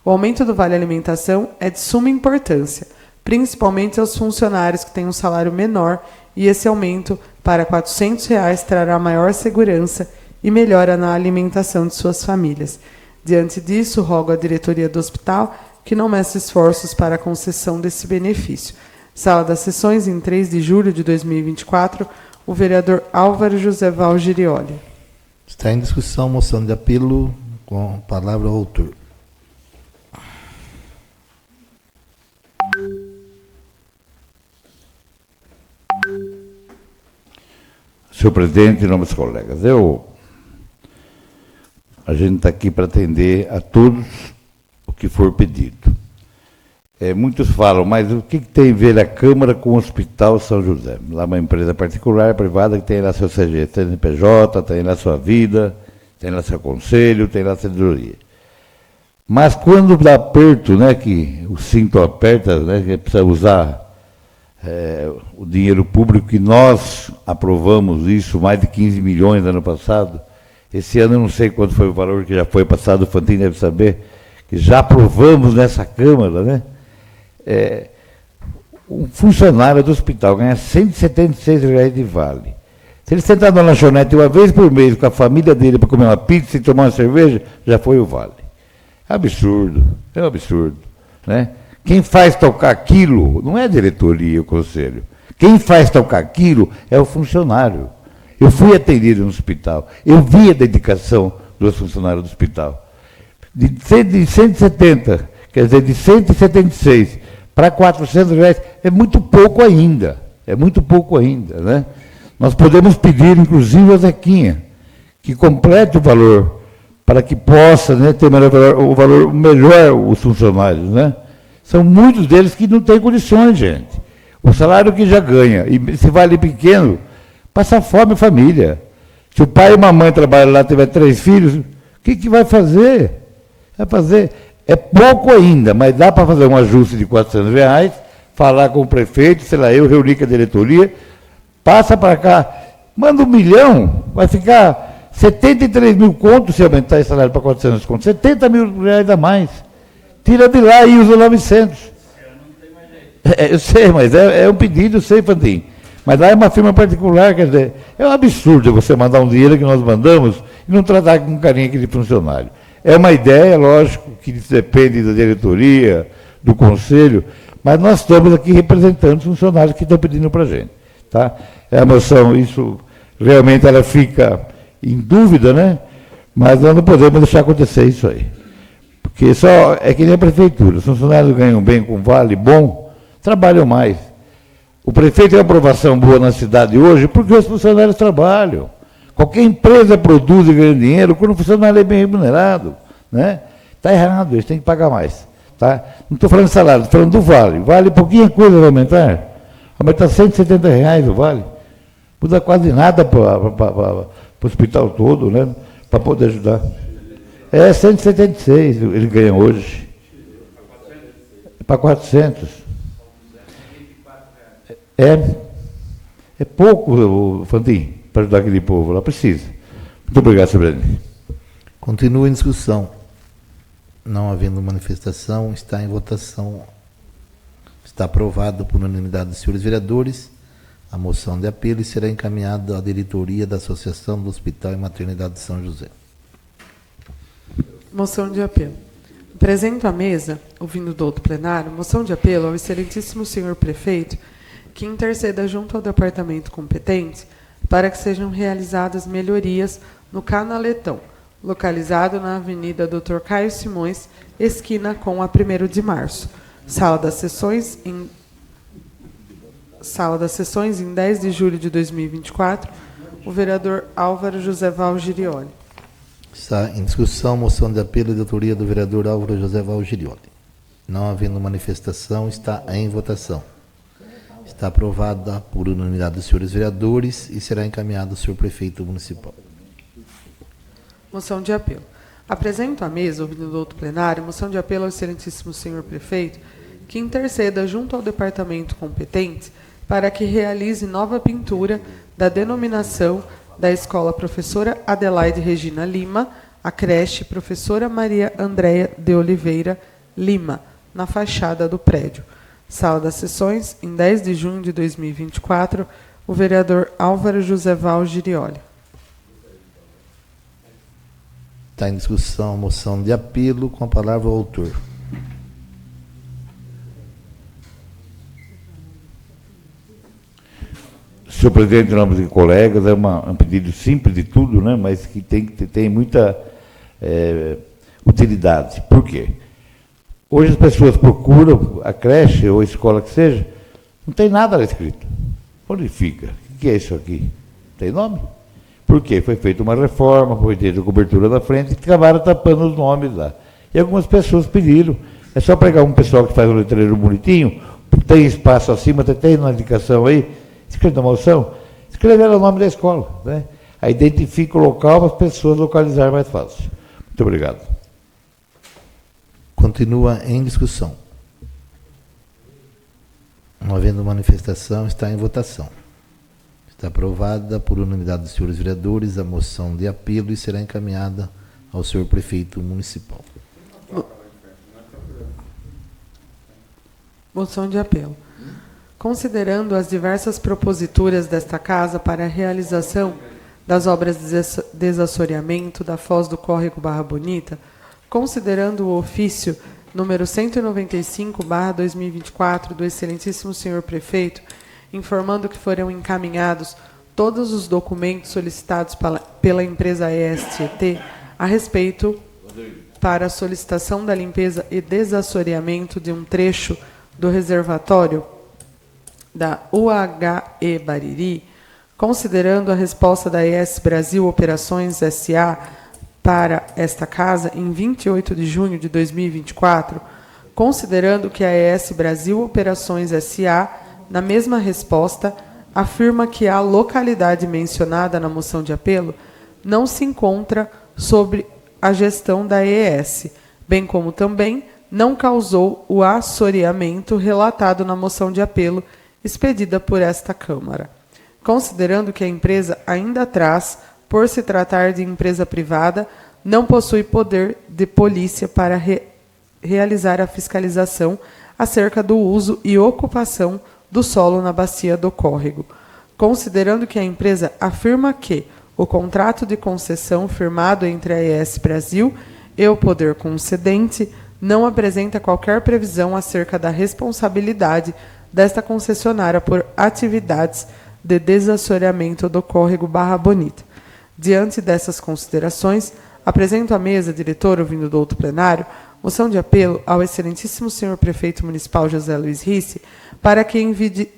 O aumento do Vale Alimentação é de suma importância, principalmente aos funcionários que têm um salário menor, e esse aumento para R$ 400 trará maior segurança e melhora na alimentação de suas famílias. Diante disso, rogo à diretoria do hospital que não meça esforços para a concessão desse benefício. Sala das Sessões, em 3 de julho de 2024, o vereador Álvaro José Val Girioli. Está em discussão moção de apelo, com a palavra ao autor. Senhor presidente, nobres colegas, a gente está aqui para atender a todos o que for pedido. Muitos falam, mas o que tem a ver a Câmara com o Hospital São José? Lá é uma empresa particular, privada, que tem lá seu CNPJ, tem lá sua vida, tem lá seu conselho, tem lá sua tesouraria. Mas quando dá aperto, né, que o cinto aperta, né, que precisa usar o dinheiro público, que nós aprovamos isso, mais de 15 milhões no ano passado. Esse ano eu não sei quanto foi o valor que já foi passado, o Fantin deve saber, que já aprovamos nessa Câmara, né? Um funcionário do hospital ganha R$ 176 de vale. Se ele sentar na lanchonete uma vez por mês com a família dele para comer uma pizza e tomar uma cerveja, já foi o vale. É absurdo, é um absurdo, né? Quem faz tocar aquilo não é a diretoria, o conselho. Quem faz tocar aquilo é o funcionário. Eu fui atendido no hospital, eu vi a dedicação dos funcionários do hospital. De 170, quer dizer, de 176 para R$ 400 é muito pouco ainda, né? Nós podemos pedir, inclusive, a Zequinha, que complete o valor, para que possa, né, ter o valor melhor os funcionários, né? São muitos deles que não têm condições, gente. O salário que já ganha, e se vale pequeno, passa fome a família. Se o pai e a mamãe trabalham lá, tiver 3 filhos, o que vai fazer? É pouco ainda, mas dá para fazer um ajuste de R$ 400, falar com o prefeito, sei lá, eu reuni com a diretoria, passa para cá, manda 1 milhão, vai ficar 73 mil contos se aumentar esse salário para 400 contos, 70 mil reais a mais. Tira de lá e usa 900. Eu sei, mas é um pedido, eu sei, Fantin. Mas lá é uma firma particular, quer dizer, é um absurdo você mandar um dinheiro que nós mandamos e não tratar com carinho aquele funcionário. É uma ideia, lógico, que depende da diretoria, do conselho, mas nós estamos aqui representando os funcionários que estão pedindo para a gente. Tá? É a moção, isso realmente ela fica em dúvida, né? Mas nós não podemos deixar acontecer isso aí. Porque só é que nem a prefeitura, os funcionários ganham bem com vale bom, trabalham mais. O prefeito tem uma aprovação boa na cidade hoje porque os funcionários trabalham. Qualquer empresa produz e ganha dinheiro quando o funcionário é bem remunerado. Né? Está errado, eles têm que pagar mais. Tá? Não estou falando de salário, estou falando do vale. Vale pouquinha coisa vai aumentar. Aumentar R$ 170 o vale. Não dá quase nada para o hospital todo, né? Para poder ajudar. 176 ele ganha hoje. Para 400. É pouco, Fantin, para ajudar aquele povo lá, precisa. Muito obrigado, senhor presidente. Continua em discussão. Não havendo manifestação, está em votação. Está aprovado por unanimidade dos senhores vereadores a moção de apelo e será encaminhada à diretoria da Associação do Hospital e Maternidade de São José. Moção de apelo. Apresento à mesa, ouvindo do outro plenário, moção de apelo ao excelentíssimo senhor prefeito que interceda junto ao departamento competente para que sejam realizadas melhorias no Canaletão, localizado na Avenida Dr. Caio Simões, esquina com a 1º de março. Sala das Sessões, em 10 de julho de 2024, o vereador Álvaro José Val Girioli. Está em discussão moção de apelo de autoria do vereador Álvaro José Val Girioli. Não havendo manifestação, está em votação. Está aprovada por unanimidade dos senhores vereadores e será encaminhado ao senhor prefeito municipal. Moção de apelo. Apresento à mesa, ouvindo do outro plenário, moção de apelo ao excelentíssimo senhor prefeito que interceda junto ao departamento competente para que realize nova pintura da denominação da Escola Professora Adelaide Regina Lima, a creche Professora Maria Andréia de Oliveira, Lima, na fachada do prédio. Sala das Sessões, em 10 de junho de 2024, o vereador Álvaro José Val Girioli. Está em discussão a moção de apelo, com a palavra o autor. Senhor presidente, em nome de colegas, é um pedido simples de tudo, né, mas que tem muita utilidade. Por quê? Hoje as pessoas procuram a creche ou a escola que seja, não tem nada lá escrito. Onde fica? O que é isso aqui? Tem nome? Por quê? Foi feita uma reforma, foi feita cobertura na frente e acabaram tapando os nomes lá. E algumas pessoas pediram. É só pegar um pessoal que faz um letreiro bonitinho, tem espaço acima, tem uma indicação aí, escrito na moção, escrever o nome da escola, né? Aí identifica o local para as pessoas localizarem mais fácil. Muito obrigado. Continua em discussão. Não havendo manifestação, está em votação. Está aprovada por unanimidade dos senhores vereadores a moção de apelo e será encaminhada ao senhor prefeito municipal. Moção de apelo. Considerando as diversas proposituras desta Casa para a realização das obras de desassoreamento da Foz do Córrego Barra Bonita, considerando o ofício número 195/2024 do excelentíssimo senhor prefeito, informando que foram encaminhados todos os documentos solicitados pela empresa ESTT a respeito para a solicitação da limpeza e desassoreamento de um trecho do reservatório da UHE Bariri, considerando a resposta da ES Brasil Operações S.A. para esta Casa em 28 de junho de 2024, considerando que a ES Brasil Operações S.A., na mesma resposta, afirma que a localidade mencionada na moção de apelo não se encontra sob a gestão da ES, bem como também não causou o assoreamento relatado na moção de apelo expedida por esta Câmara. Considerando que a empresa ainda traz, por se tratar de empresa privada, não possui poder de polícia para realizar a fiscalização acerca do uso e ocupação do solo na bacia do córrego. Considerando que a empresa afirma que o contrato de concessão firmado entre a ES Brasil e o poder concedente não apresenta qualquer previsão acerca da responsabilidade desta concessionária por atividades de desassoreamento do córrego Barra Bonita. Diante dessas considerações, apresento à mesa diretora, ouvindo do outro plenário, moção de apelo ao excelentíssimo senhor prefeito municipal José Luiz Risse para que envie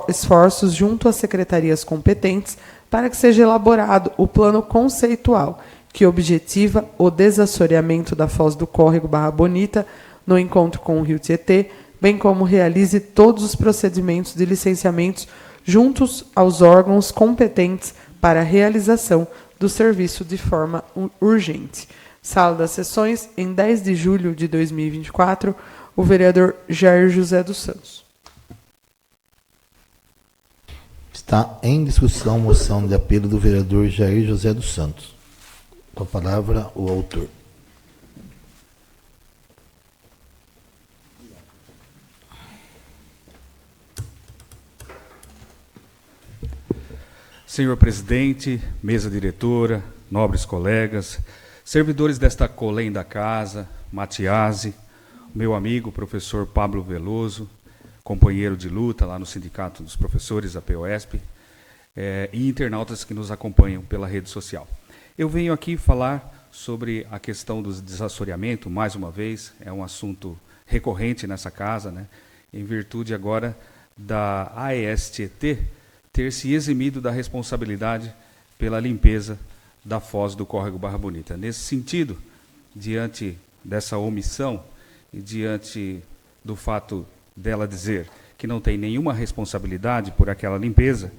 esforços junto às secretarias competentes para que seja elaborado o plano conceitual que objetiva o desassoreamento da foz do córrego Barra Bonita no encontro com o rio Tietê, bem como realize todos os procedimentos de licenciamentos juntos aos órgãos competentes para a realização do serviço de forma urgente. Sala das Sessões, em 10 de julho de 2024, o vereador Jair José dos Santos. Está em discussão a moção de apelo do vereador Jair José dos Santos. Com a palavra, o autor. Senhor presidente, mesa diretora, nobres colegas, servidores desta Colém da Casa, Matiasi, meu amigo, professor Pablo Veloso, companheiro de luta lá no Sindicato dos Professores, a POSP, e internautas que nos acompanham pela rede social. Eu venho aqui falar sobre a questão do desassoreamento, mais uma vez, é um assunto recorrente nessa casa, né? Em virtude agora da AESTT ter se eximido da responsabilidade pela limpeza da foz do córrego Barra Bonita. Nesse sentido, diante dessa omissão e diante do fato dela dizer que não tem nenhuma responsabilidade por aquela limpeza,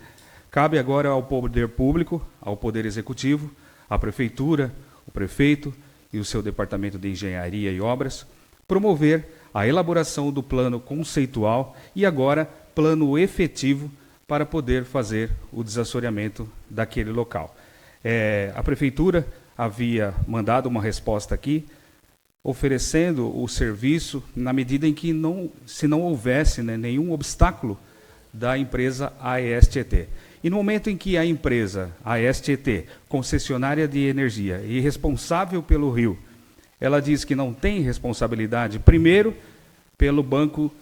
cabe agora ao poder público, ao poder executivo, à prefeitura, o prefeito e o seu departamento de engenharia e obras, promover a elaboração do plano conceitual e agora plano efetivo para poder fazer o desassoreamento daquele local. A prefeitura havia mandado uma resposta aqui, oferecendo o serviço na medida em que se não houvesse, né, nenhum obstáculo da empresa AES Tietê. E no momento em que a empresa AES Tietê, concessionária de energia e responsável pelo rio, ela diz que não tem responsabilidade, primeiro, pelo banco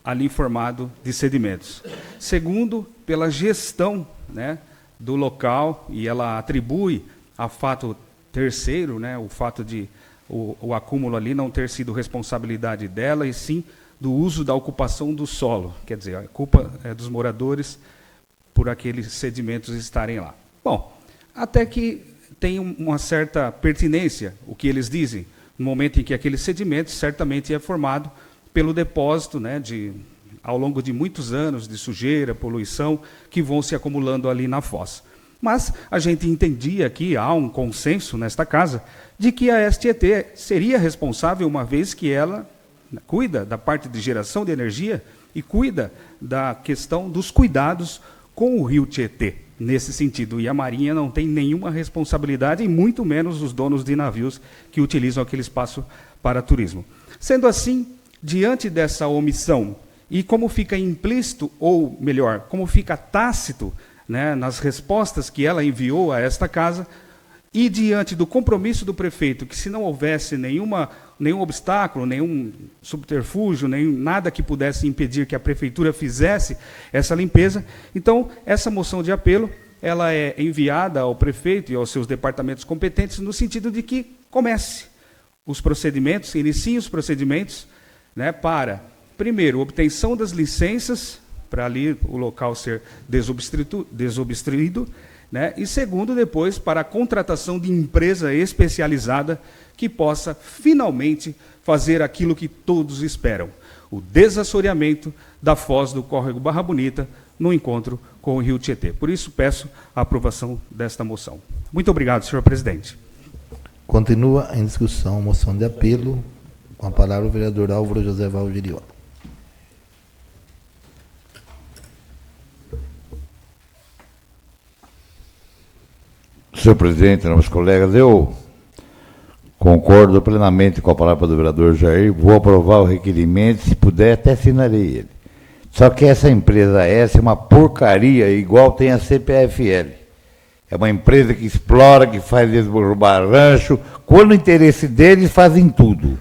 ali formado de sedimentos. Segundo, pela gestão, né, do local, e ela atribui a fato terceiro, né, o fato de o acúmulo ali não ter sido responsabilidade dela, e sim do uso da ocupação do solo. Quer dizer, a culpa é dos moradores por aqueles sedimentos estarem lá. Bom, até que tem uma certa pertinência o que eles dizem, no momento em que aquele sedimento certamente é formado pelo depósito, né, ao longo de muitos anos de sujeira, poluição, que vão se acumulando ali na foz. Mas a gente entendia que há um consenso nesta casa de que a AES Tietê seria responsável, uma vez que ela cuida da parte de geração de energia e cuida da questão dos cuidados com o rio Tietê, nesse sentido. E a Marinha não tem nenhuma responsabilidade, e muito menos os donos de navios que utilizam aquele espaço para turismo. Sendo assim, diante dessa omissão, e como fica implícito, ou melhor, como fica tácito, né, nas respostas que ela enviou a esta casa, e diante do compromisso do prefeito, que se não houvesse nenhum obstáculo, nenhum subterfúgio, nada que pudesse impedir que a prefeitura fizesse essa limpeza, então essa moção de apelo ela é enviada ao prefeito e aos seus departamentos competentes no sentido de que comece os procedimentos, inicie os procedimentos, né, para, primeiro, obtenção das licenças, para ali o local ser desobstruído, né? E segundo, depois, para a contratação de empresa especializada que possa finalmente fazer aquilo que todos esperam, o desassoreamento da foz do córrego Barra Bonita no encontro com o rio Tietê. Por isso, peço a aprovação desta moção. Muito obrigado, senhor presidente. Continua em discussão a moção de apelo. Com a palavra o vereador Álvaro José Valdirioli. Senhor presidente, meus colegas, eu concordo plenamente com a palavra do vereador Jair, vou aprovar o requerimento, se puder até assinarei ele. Só que essa empresa essa é uma porcaria, igual tem a CPFL. É uma empresa que explora, que faz desburbar rancho, quando o interesse deles fazem tudo.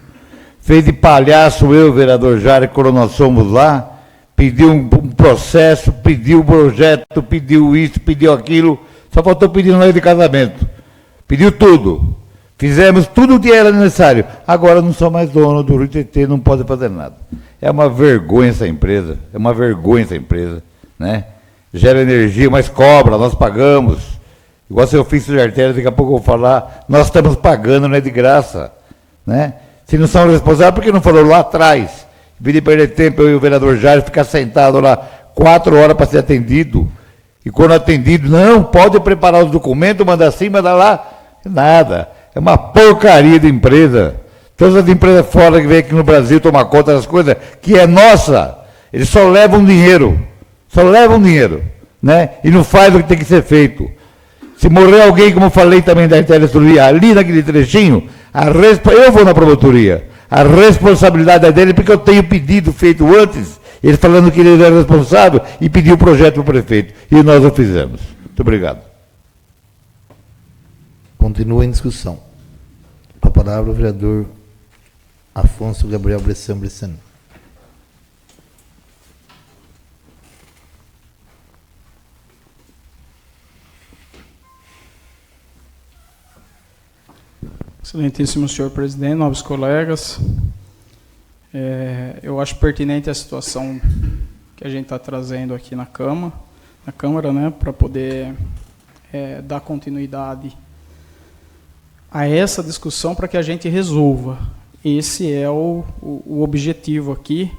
Fez de palhaço eu, vereador Jair, quando nós fomos lá, pediu um processo, pediu o projeto, pediu isso, pediu aquilo, só faltou pedir um lei de casamento. Pediu tudo. Fizemos tudo o que era necessário. Agora não sou mais dono do Rio Tietê, não pode fazer nada. É uma vergonha essa empresa. É uma vergonha essa empresa. Né? Gera energia, mas cobra, nós pagamos. Igual seu ofício de artéria, daqui a pouco eu vou falar. Nós estamos pagando, não é de graça. Né? Se não são responsáveis, por que não falou lá atrás? Em vez de perder tempo, eu e o vereador Jair ficar sentado lá 4 horas para ser atendido. E quando atendido, não, pode preparar os documentos, mandar assim, mandar lá. Nada. É uma porcaria de empresa. Todas as empresas fora que vêm aqui no Brasil tomar conta das coisas, que é nossa, eles só levam dinheiro. Só levam dinheiro. Né? E não faz o que tem que ser feito. Se morrer alguém, como eu falei também da artéria ali naquele trechinho, eu vou na promotoria. A responsabilidade é dele, porque eu tenho pedido feito antes, ele falando que ele era responsável e pediu o projeto para o prefeito. E nós o fizemos. Muito obrigado. Continua em discussão. Com a palavra o vereador Afonso Gabriel Bressan Bressani. Excelentíssimo senhor presidente, nobres colegas, eu acho pertinente a situação que a gente está trazendo aqui na Câmara, né, para poder dar continuidade a essa discussão para que a gente resolva. Esse é o objetivo aqui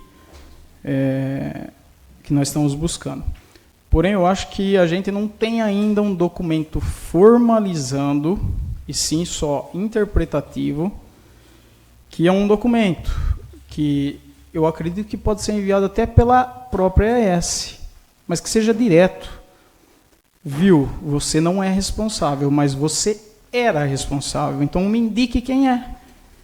que nós estamos buscando. Porém, eu acho que a gente não tem ainda um documento formalizando, e sim só interpretativo, que é um documento que eu acredito que pode ser enviado até pela própria AES, mas que seja direto. Viu, você não é responsável, mas você era responsável, então me indique quem é.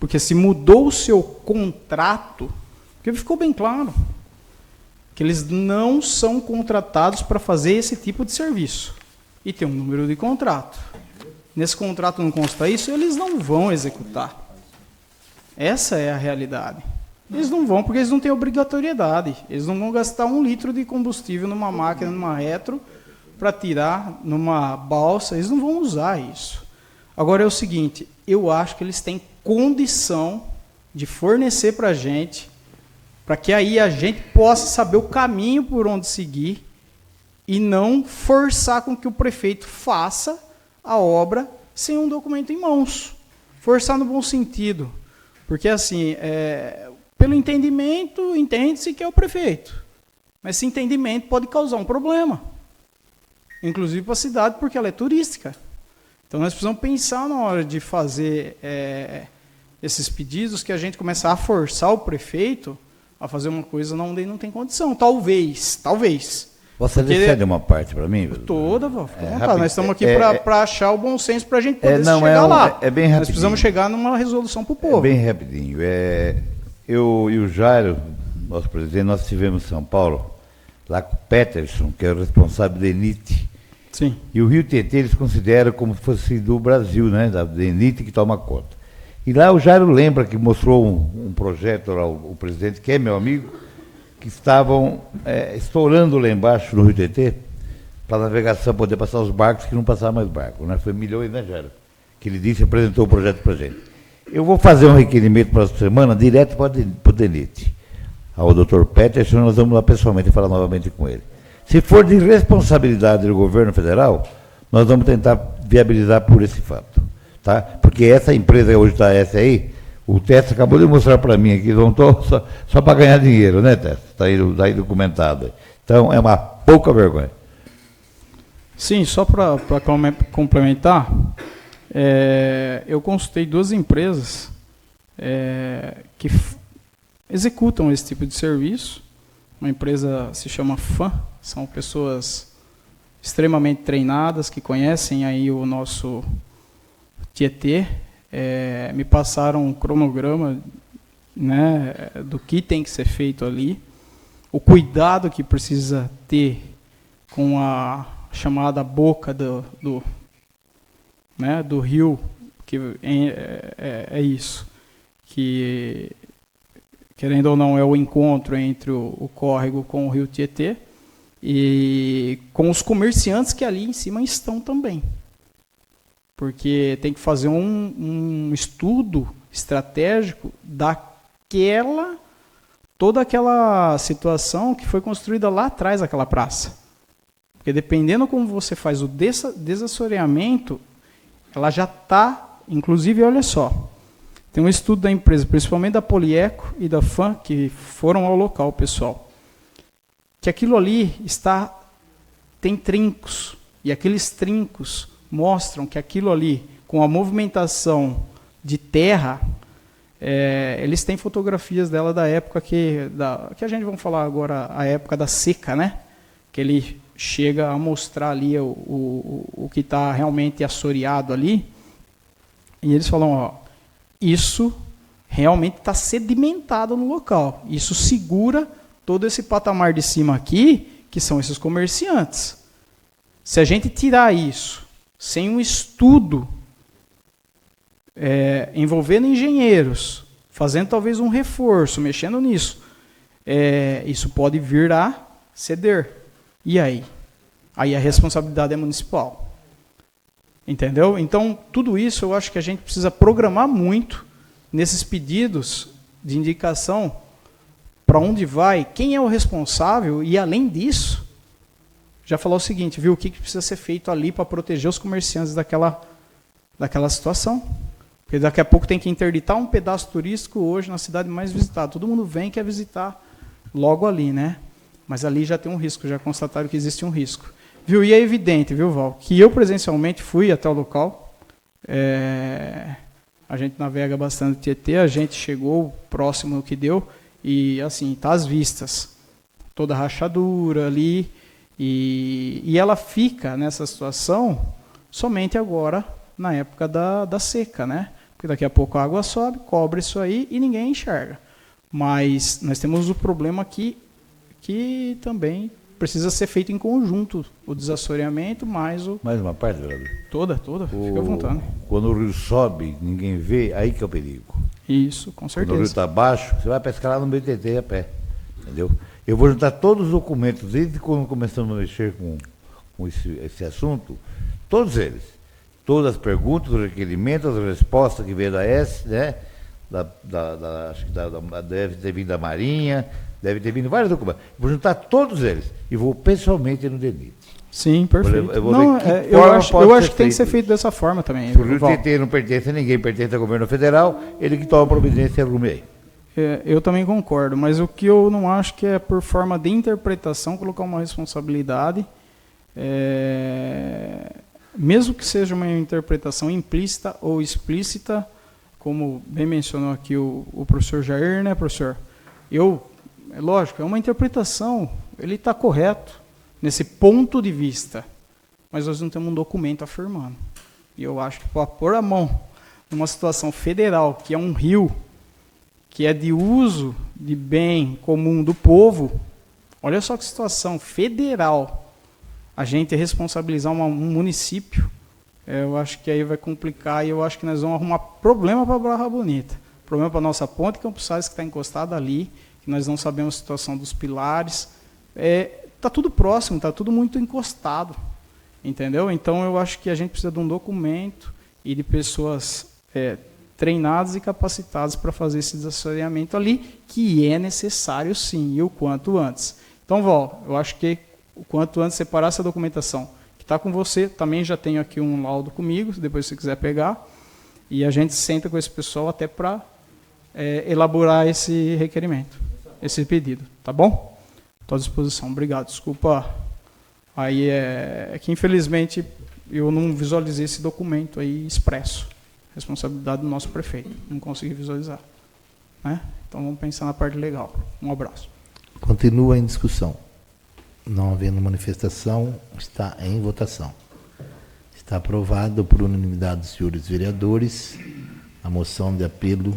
Porque se mudou o seu contrato, porque ficou bem claro que eles não são contratados para fazer esse tipo de serviço. E tem um número de contrato. Nesse contrato não consta isso, eles não vão executar. Essa é a realidade. Eles não vão porque eles não têm obrigatoriedade. Eles não vão gastar 1 litro de combustível numa máquina, numa retro, para tirar numa balsa. Eles não vão usar isso. Agora é o seguinte, eu acho que eles têm condição de fornecer para a gente, para que aí a gente possa saber o caminho por onde seguir e não forçar com que o prefeito faça a obra sem um documento em mãos. Forçar no bom sentido. Porque, assim, pelo entendimento, entende-se que é o prefeito. Mas esse entendimento pode causar um problema. Inclusive para a cidade, porque ela é turística. Então, nós precisamos pensar na hora de fazer esses pedidos, que a gente começar a forçar o prefeito a fazer uma coisa onde ele não tem condição. Talvez. Você cede uma parte para mim? Toda, fica à vontade. Nós estamos aqui para achar o bom senso para a gente poder chegar lá. É bem rapidinho. Nós precisamos chegar numa resolução para o povo. É bem rapidinho. Eu e o Jairo, nosso presidente, nós estivemos em São Paulo, lá com o Peterson, que é o responsável da DENIT. Sim. E o Rio Tietê eles consideram como se fosse do Brasil, né? Da DENIT que toma conta. E lá o Jairo lembra que mostrou um projeto lá, o presidente, que é meu amigo, que estavam estourando lá embaixo no Rio Tietê, para a navegação poder passar os barcos, que não passavam mais barco, né? Foi milhões, né, Jairo? Que ele disse, apresentou o projeto para a gente. Eu vou fazer um requerimento para essa semana, direto para o DENIT. Ao Dr. Peterson, nós vamos lá pessoalmente falar novamente com ele. Se for de responsabilidade do governo federal, nós vamos tentar viabilizar por esse fato. Tá? Porque essa empresa hoje está essa aí, o Tessa acabou de mostrar para mim aqui, não estou só para ganhar dinheiro, né, Tessa? Está aí documentado. Então, é uma pouca vergonha. Sim, só para complementar, eu consultei 2 empresas que executam esse tipo de serviço. Uma empresa se chama FAM, são pessoas extremamente treinadas, que conhecem aí o nosso Tietê, me passaram um cronograma, né, do que tem que ser feito ali, o cuidado que precisa ter com a chamada boca do rio, que é isso, que, querendo ou não, é o encontro entre o córrego com o rio Tietê, e com os comerciantes que ali em cima estão também. Porque tem que fazer um estudo estratégico toda aquela situação que foi construída lá atrás daquela praça. Porque dependendo como você faz o desassoreamento, ela já está, inclusive, olha só, tem um estudo da empresa, principalmente da Polieco e da FAM, que foram ao local, pessoal, que aquilo ali tem trincos, e aqueles trincos mostram que aquilo ali, com a movimentação de terra, eles têm fotografias dela da época que a gente vai falar agora, a época da seca, né? Que ele chega a mostrar ali o que está realmente assoreado ali, e eles falam, ó, isso realmente está sedimentado no local, isso segura todo esse patamar de cima aqui, que são esses comerciantes. Se a gente tirar isso sem um estudo envolvendo engenheiros, fazendo talvez um reforço, mexendo nisso, isso pode vir a ceder. E aí? Aí a responsabilidade é municipal. Entendeu? Então, tudo isso eu acho que a gente precisa programar muito nesses pedidos de indicação para onde vai, quem é o responsável, e além disso, já falar o seguinte, viu, o que precisa ser feito ali para proteger os comerciantes daquela situação. Porque daqui a pouco tem que interditar um pedaço turístico hoje na cidade mais visitada. Todo mundo vem e quer visitar logo ali, né? Mas ali já tem um risco, já constataram que existe um risco. Viu? E é evidente, viu, Val, que eu presencialmente fui até o local. A gente navega bastante Tietê, a gente chegou próximo do que deu, e assim, tá às vistas. Toda a rachadura ali, e ela fica nessa situação somente agora, na época da seca, né? porque daqui a pouco a água sobe, cobre isso aí e ninguém enxerga. Mas nós temos o problema aqui que também precisa ser feito em conjunto, o desassoreamento mais o... Mais uma parte, vereador? Toda, fica à vontade. Quando o rio sobe, ninguém vê, aí que é o perigo. Isso, com certeza. Quando o rio está baixo, você vai pescar lá no BTT a pé, entendeu? Eu vou juntar todos os documentos, desde quando começamos a mexer com esse assunto, todos eles. Todas as perguntas, os requerimentos, as respostas que veio da S, né? Acho que deve ter vindo da Marinha, deve ter vindo vários documentos. Vou juntar todos eles e vou pessoalmente no DENIT. Sim, perfeito. Eu acho que tem que ser feito dessa forma também. Se o Rio Tietê não pertence a ninguém, pertence ao governo federal, ele que toma providência e arrume aí. Eu também concordo, mas o que eu não acho que é por forma de interpretação colocar uma responsabilidade, mesmo que seja uma interpretação implícita ou explícita, como bem mencionou aqui o professor Jair, né, professor? É lógico, é uma interpretação, ele está correto nesse ponto de vista, mas nós não temos um documento afirmando. E eu acho que para pôr a mão numa situação federal, que é um rio, que é de uso de bem comum do povo, olha só que situação federal, a gente responsabilizar um município, eu acho que aí vai complicar e eu acho que nós vamos arrumar problema para Barra Bonita, problema para a nossa ponte Campos Sales que está encostada ali, que nós não sabemos a situação dos pilares, está tudo próximo, está tudo muito encostado, entendeu? Então eu acho que a gente precisa de um documento e de pessoas treinadas e capacitadas para fazer esse desassoreamento ali, que é necessário sim, e o quanto antes. Então, Val, eu acho que o quanto antes separar essa documentação que está com você, também já tenho aqui um laudo comigo, depois se você quiser pegar, e a gente senta com esse pessoal até para elaborar esse requerimento, esse pedido, tá bom? Estou à disposição, obrigado, desculpa, aí é que infelizmente eu não visualizei esse documento aí expresso, responsabilidade do nosso prefeito, não consegui visualizar, né? Então vamos pensar na parte legal, um abraço. Continua em discussão. Não havendo manifestação, está em votação. Está aprovado por unanimidade dos senhores vereadores a moção de apelo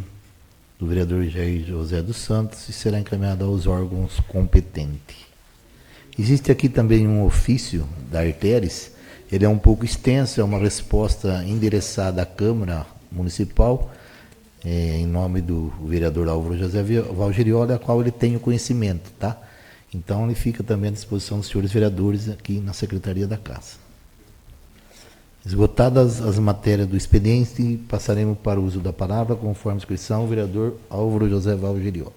do vereador Jair José dos Santos e será encaminhada aos órgãos competentes. Existe aqui também um ofício da Arteres, ele é um pouco extenso, é uma resposta endereçada à Câmara Municipal, em nome do vereador Álvaro José Valgirioli, a qual ele tem o conhecimento, tá? Então, ele fica também à disposição dos senhores vereadores aqui na Secretaria da Casa. Esgotadas as matérias do expediente, passaremos para o uso da palavra, conforme a inscrição, o vereador Álvaro José Valgirioli.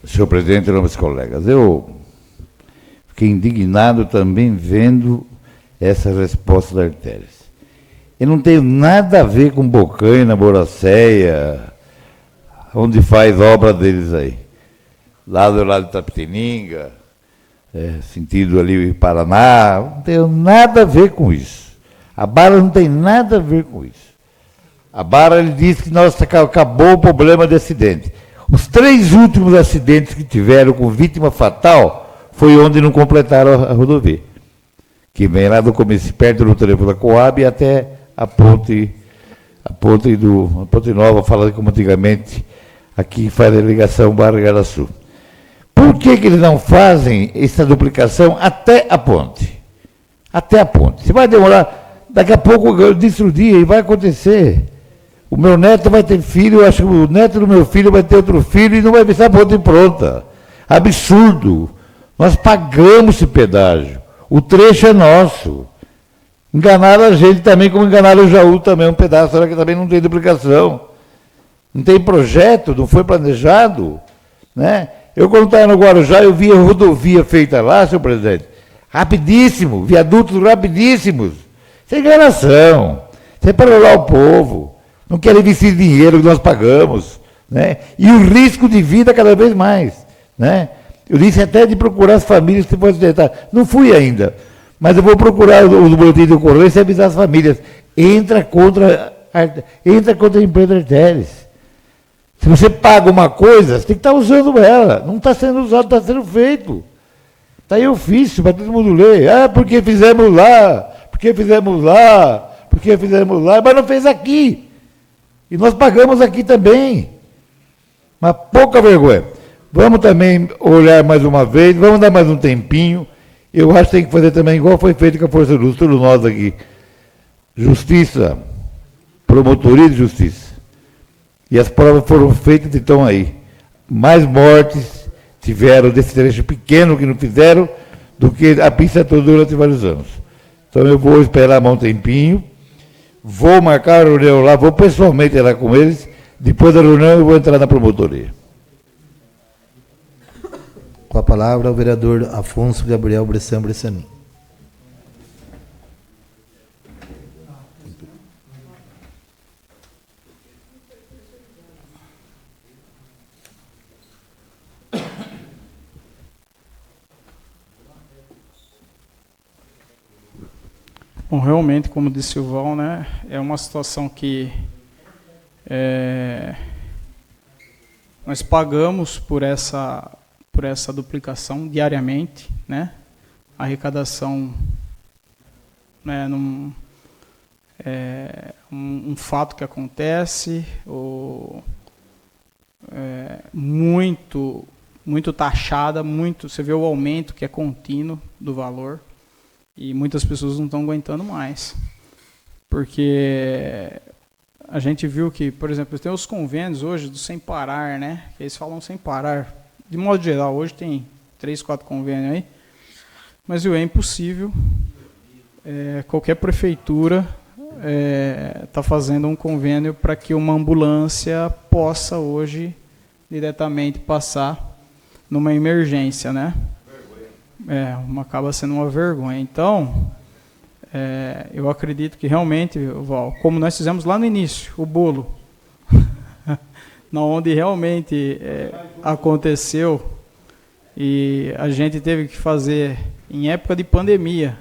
Senhor presidente, meus colegas, eu fiquei indignado também vendo essa resposta da Arteres. Eu não tenho nada a ver com Bocaina, Boracéia, onde faz obra deles aí. Lá do lado de Itapetininga, sentido ali Paraná, não tenho nada a ver com isso. A Bara não tem nada a ver com isso. A Bara, ele disse que acabou o problema de acidente. Os 3 últimos acidentes que tiveram com vítima fatal foi onde não completaram a rodovia. Que vem lá do começo, perto do telefone da Coab até a ponte Nova, falando como antigamente, aqui faz a ligação Barra Garaçu. Por que eles não fazem essa duplicação até a ponte? Até a ponte. Você vai demorar, daqui a pouco eu disse o dia e vai acontecer. O meu neto vai ter filho, eu acho que o neto do meu filho vai ter outro filho e não vai ver essa ponte pronta. Absurdo. Nós pagamos esse pedágio. O trecho é nosso. Enganaram a gente também, como enganaram o Jaú também, um pedaço, será que também não tem duplicação? Não tem projeto, não foi planejado, né? Eu, quando estava no Guarujá, eu vi a rodovia feita lá, senhor presidente, rapidíssimo, viadutos rapidíssimos, sem enganação, sem parolar o povo, não querem investir dinheiro que nós pagamos, né? E o risco de vida cada vez mais, né? Eu disse até de procurar as famílias que podem tentar, não fui ainda, mas eu vou procurar o boletim de ocorrência e avisar as famílias. Entra contra a empresa Arteres. Se você paga uma coisa, você tem que estar usando ela. Não está sendo usado, está sendo feito. Está aí ofício para todo mundo ler. Ah, porque fizemos lá, porque fizemos lá, porque fizemos lá, mas não fez aqui. E nós pagamos aqui também. Mas pouca vergonha. Vamos também olhar mais uma vez, vamos dar mais um tempinho. Eu acho que tem que fazer também igual foi feito com a Força Luz, todos nós aqui. Justiça, promotoria de justiça. E as provas foram feitas e estão aí. Mais mortes tiveram desse trecho pequeno que não fizeram do que a pista toda durante vários anos. Então eu vou esperar mais um tempinho, vou marcar a reunião lá, vou pessoalmente lá com eles, depois da reunião eu vou entrar na promotoria. Com a palavra o vereador Afonso Gabriel Bressan Bressanin. Bom, realmente, como disse o Val, né, é uma situação que nós pagamos por essa duplicação diariamente, né? A arrecadação, né, é um fato que acontece, muito taxada, você vê o aumento que é contínuo do valor. E muitas pessoas não estão aguentando mais. Porque a gente viu que, por exemplo, tem os convênios hoje do Sem Parar, né? Eles falam sem parar. De modo geral, hoje tem 3, 4 convênios aí. Mas é impossível. Qualquer prefeitura está fazendo um convênio para que uma ambulância possa hoje diretamente passar numa emergência, né? Acaba sendo uma vergonha. Então, eu acredito que realmente, Val, como nós fizemos lá no início, o bolo, onde realmente aconteceu, e a gente teve que fazer em época de pandemia,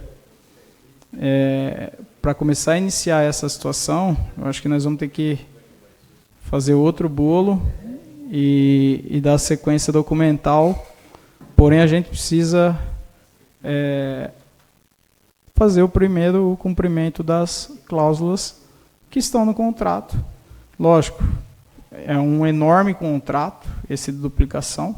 para começar a iniciar essa situação, eu acho que nós vamos ter que fazer outro bolo e dar sequência documental, porém a gente precisa fazer o cumprimento das cláusulas que estão no contrato. Lógico, é um enorme contrato, esse de duplicação,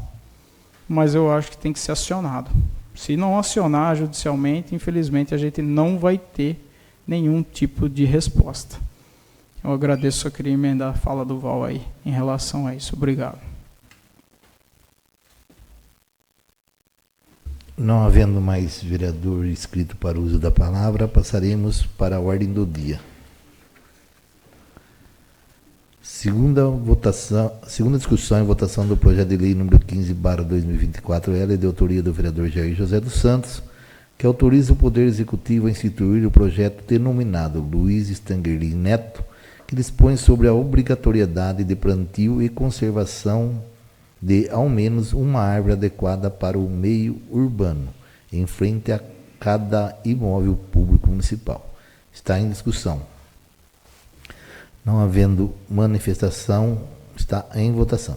mas eu acho que tem que ser acionado. Se não acionar judicialmente, infelizmente, a gente não vai ter nenhum tipo de resposta. Eu agradeço, só queria emendar a fala do Val aí, em relação a isso. Obrigado. Não havendo mais vereador inscrito para o uso da palavra, passaremos para a ordem do dia. Segunda discussão e votação do projeto de lei número 15/2024L, de autoria do vereador Jair José dos Santos, que autoriza o Poder Executivo a instituir o projeto denominado Luiz Stangerlin Neto, que dispõe sobre a obrigatoriedade de plantio e conservação de ao menos uma árvore adequada para o meio urbano, em frente a cada imóvel público municipal. Está em discussão. Não havendo manifestação, está em votação.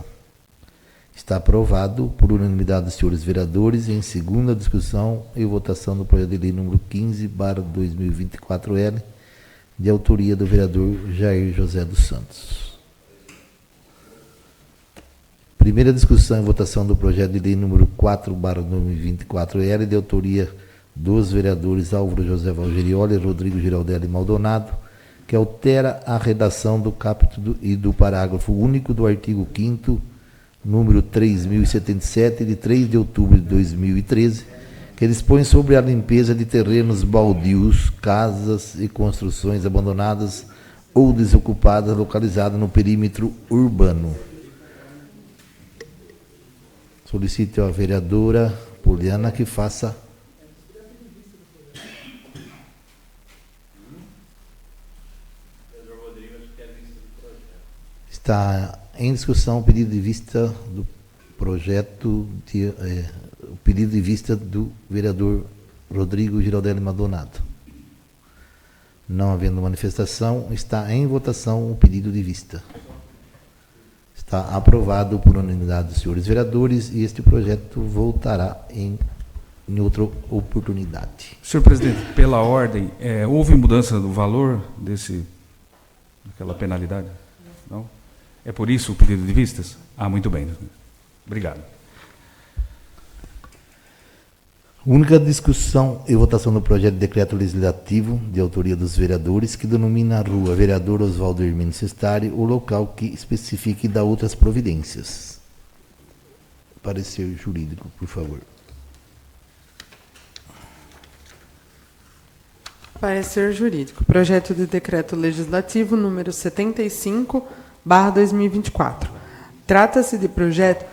Está aprovado por unanimidade dos senhores vereadores em segunda discussão e votação do projeto de lei número 15/2024L, de autoria do vereador Jair José dos Santos. Primeira discussão e votação do projeto de lei número 4/2024L, de autoria dos vereadores Álvaro José Valgerioli, Rodrigo Giraldelli Maldonado, que altera a redação do capítulo e do parágrafo único do artigo 5º, número 3077, de 3 de outubro de 2013, que dispõe sobre a limpeza de terrenos baldios, casas e construções abandonadas ou desocupadas localizadas no perímetro urbano. Solicito à vereadora Poliana que faça. Está em discussão o pedido de vista do projeto, o pedido de vista do vereador Rodrigo Giraldelli Maldonado. Não havendo manifestação, está em votação o pedido de vista. Está aprovado por unanimidade dos senhores vereadores e este projeto voltará em em outra oportunidade. Senhor presidente, pela ordem, houve mudança do valor daquela penalidade? Não? É por isso o pedido de vistas? Muito bem. Obrigado. Única discussão e votação do projeto de decreto legislativo de autoria dos vereadores que denomina a rua Vereador Oswaldo Hermínio Sestari o local que especifique e dá outras providências. Parecer jurídico, por favor. Parecer jurídico. Projeto de decreto legislativo número 75/2024. Trata-se de projeto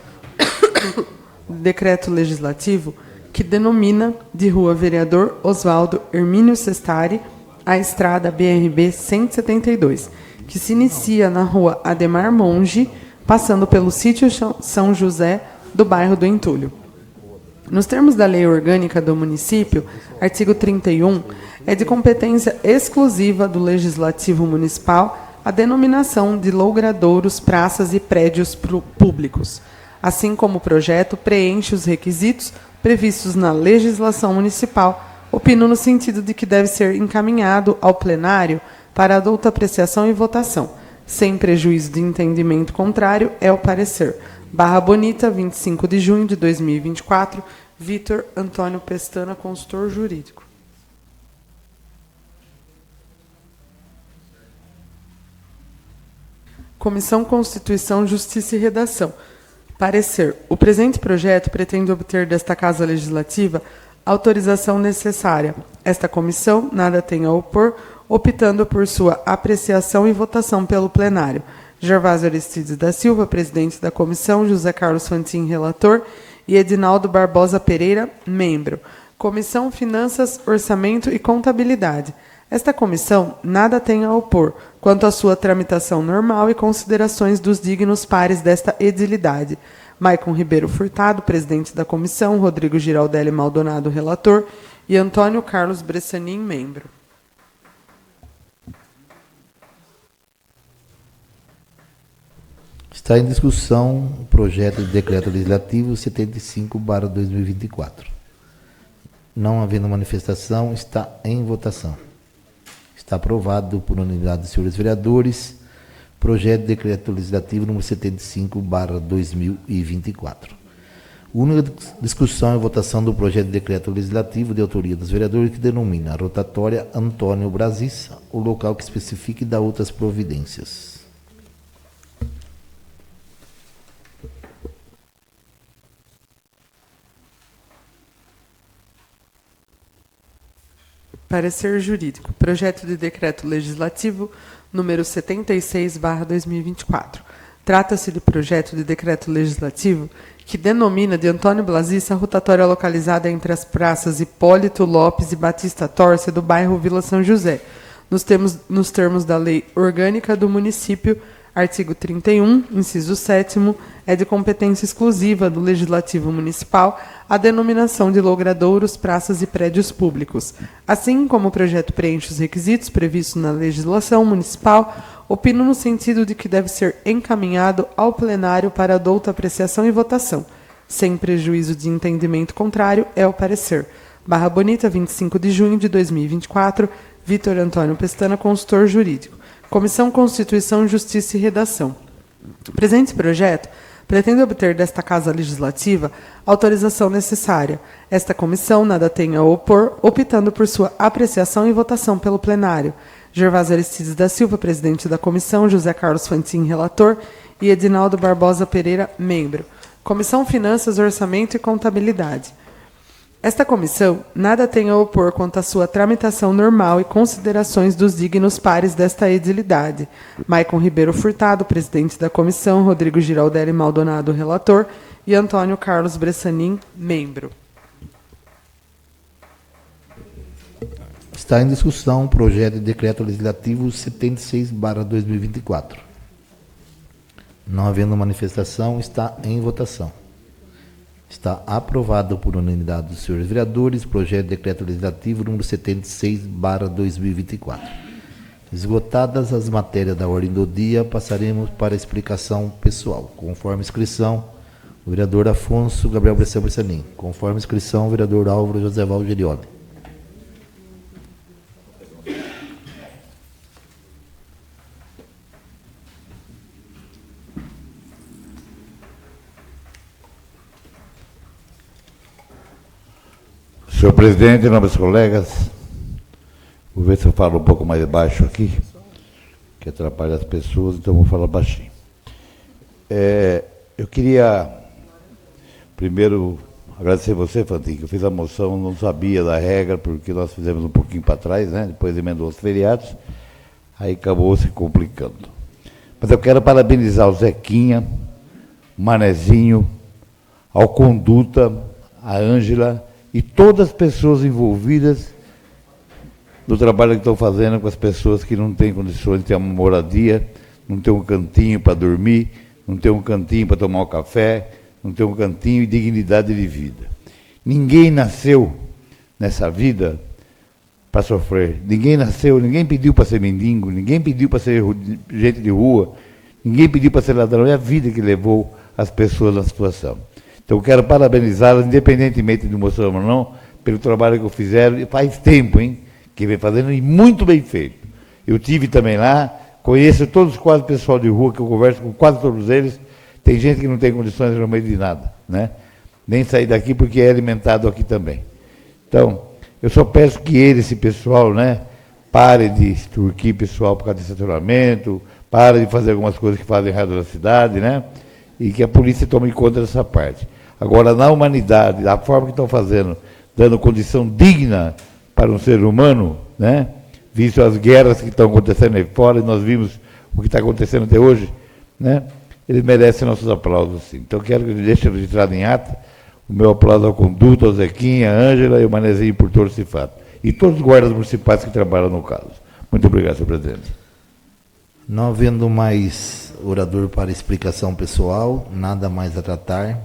de decreto legislativo que denomina de Rua Vereador Oswaldo Hermínio Sestari a estrada BRB 172, que se inicia na Rua Ademar Monge, passando pelo sítio São José do bairro do Entulho. Nos termos da Lei Orgânica do Município, artigo 31, é de competência exclusiva do Legislativo Municipal a denominação de logradouros, praças e prédios públicos, assim como o projeto preenche os requisitos previstos na legislação municipal, opino no sentido de que deve ser encaminhado ao plenário para adulta apreciação e votação. Sem prejuízo de entendimento contrário, é o parecer. Barra Bonita, 25 de junho de 2024, Vitor Antônio Pestana, consultor jurídico. Comissão Constituição, Justiça e Redação. Parecer. O presente projeto pretende obter desta Casa Legislativa autorização necessária. Esta comissão nada tem a opor, optando por sua apreciação e votação pelo plenário. Gervásio Aristides da Silva, presidente da comissão, José Carlos Fantin, relator, e Edinaldo Barbosa Pereira, membro. Comissão Finanças, Orçamento e Contabilidade. Esta comissão nada tem a opor quanto à sua tramitação normal e considerações dos dignos pares desta edilidade. Maicon Ribeiro Furtado, presidente da comissão, Rodrigo Giraldelli Maldonado, relator, e Antônio Carlos Bressanin, membro. Está em discussão o projeto de decreto legislativo 75/2024. Não havendo manifestação, está em votação. Está aprovado por unanimidade dos senhores vereadores, projeto de decreto legislativo número 75/2024. Única discussão e votação do projeto de decreto legislativo de autoria dos vereadores que denomina a rotatória Antônio Brasissa, o local que especifique e dá outras providências. Parecer jurídico. Projeto de decreto legislativo número 76/2024. Trata-se de projeto de decreto legislativo que denomina de Antônio Brasissa a rotatória localizada entre as praças Hipólito Lopes e Batista Torce do bairro Vila São José, nos termos da Lei Orgânica do Município, artigo 31, inciso 7º, é de competência exclusiva do Legislativo Municipal a denominação de logradouros, praças e prédios públicos. Assim como o projeto preenche os requisitos previstos na legislação municipal, opino no sentido de que deve ser encaminhado ao plenário para adulta apreciação e votação. Sem prejuízo de entendimento contrário, é o parecer. Barra Bonita, 25 de junho de 2024, Vitor Antônio Pestana, consultor jurídico. Comissão Constituição, Justiça e Redação. O presente projeto pretende obter desta Casa Legislativa autorização necessária. Esta comissão nada tem a opor, optando por sua apreciação e votação pelo plenário. Gervásio Aristides da Silva, presidente da comissão, José Carlos Fantin, relator, e Edinaldo Barbosa Pereira, membro. Comissão Finanças, Orçamento e Contabilidade. Esta comissão nada tem a opor quanto à sua tramitação normal e considerações dos dignos pares desta edilidade. Maicon Ribeiro Furtado, presidente da comissão, Rodrigo Giraldelli Maldonado, relator, e Antônio Carlos Bressanin, membro. Está em discussão o projeto de decreto legislativo 76/2024. Não havendo manifestação, está em votação. Está aprovado por unanimidade dos senhores vereadores, projeto de decreto legislativo número 76/2024. Esgotadas as matérias da ordem do dia, passaremos para a explicação pessoal. Conforme a inscrição, o vereador Afonso Gabriel Bressan Bressanin. Conforme inscrição, o vereador Álvaro José Val Gerioli. Senhor presidente, nobres colegas, vou ver se eu falo um pouco mais baixo aqui, que atrapalha as pessoas, então vou falar baixinho. Eu queria, primeiro, agradecer você, Fantin, que eu fiz a moção, não sabia da regra, porque nós fizemos um pouquinho para trás, né? Depois emendou os feriados, aí acabou se complicando. Mas eu quero parabenizar o Zequinha, o Manezinho, ao Conduta, a Ângela e todas as pessoas envolvidas no trabalho que estão fazendo com as pessoas que não têm condições de ter uma moradia, não tem um cantinho para dormir, não tem um cantinho para tomar um café, não tem um cantinho e dignidade de vida. Ninguém nasceu nessa vida para sofrer. Ninguém nasceu, ninguém pediu para ser mendigo, ninguém pediu para ser gente de rua, ninguém pediu para ser ladrão. É a vida que levou as pessoas na situação. Então, eu quero parabenizá-las, independentemente de moção ou não, pelo trabalho que fizeram. E faz tempo, hein, que vem fazendo, e muito bem feito. Eu tive também lá, conheço todos os quadros pessoal de rua, que eu converso com quase todos eles. Tem gente que não tem condições no meio de nada, né? Nem sair daqui porque é alimentado aqui também. Então, eu só peço que esse pessoal, né, pare de extorquir pessoal por causa de estacionamento, pare de fazer algumas coisas que fazem errado na cidade, né? E que a polícia tome conta dessa parte. Agora, na humanidade, da forma que estão fazendo, dando condição digna para um ser humano, né? Visto as guerras que estão acontecendo aí fora, e nós vimos o que está acontecendo até hoje, né? Eles merecem nossos aplausos, sim. Então, quero que deixe registrado em ata o meu aplauso ao Conduta, ao Zequinha, à Ângela e ao Manezinho por todo esse fato. E todos os guardas municipais que trabalham no caso. Muito obrigado, senhor presidente. Não havendo mais orador para explicação pessoal, nada mais a tratar,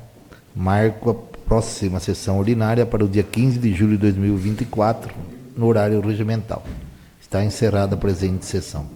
marco a próxima sessão ordinária para o dia 15 de julho de 2024, no horário regimental. Está encerrada a presente sessão.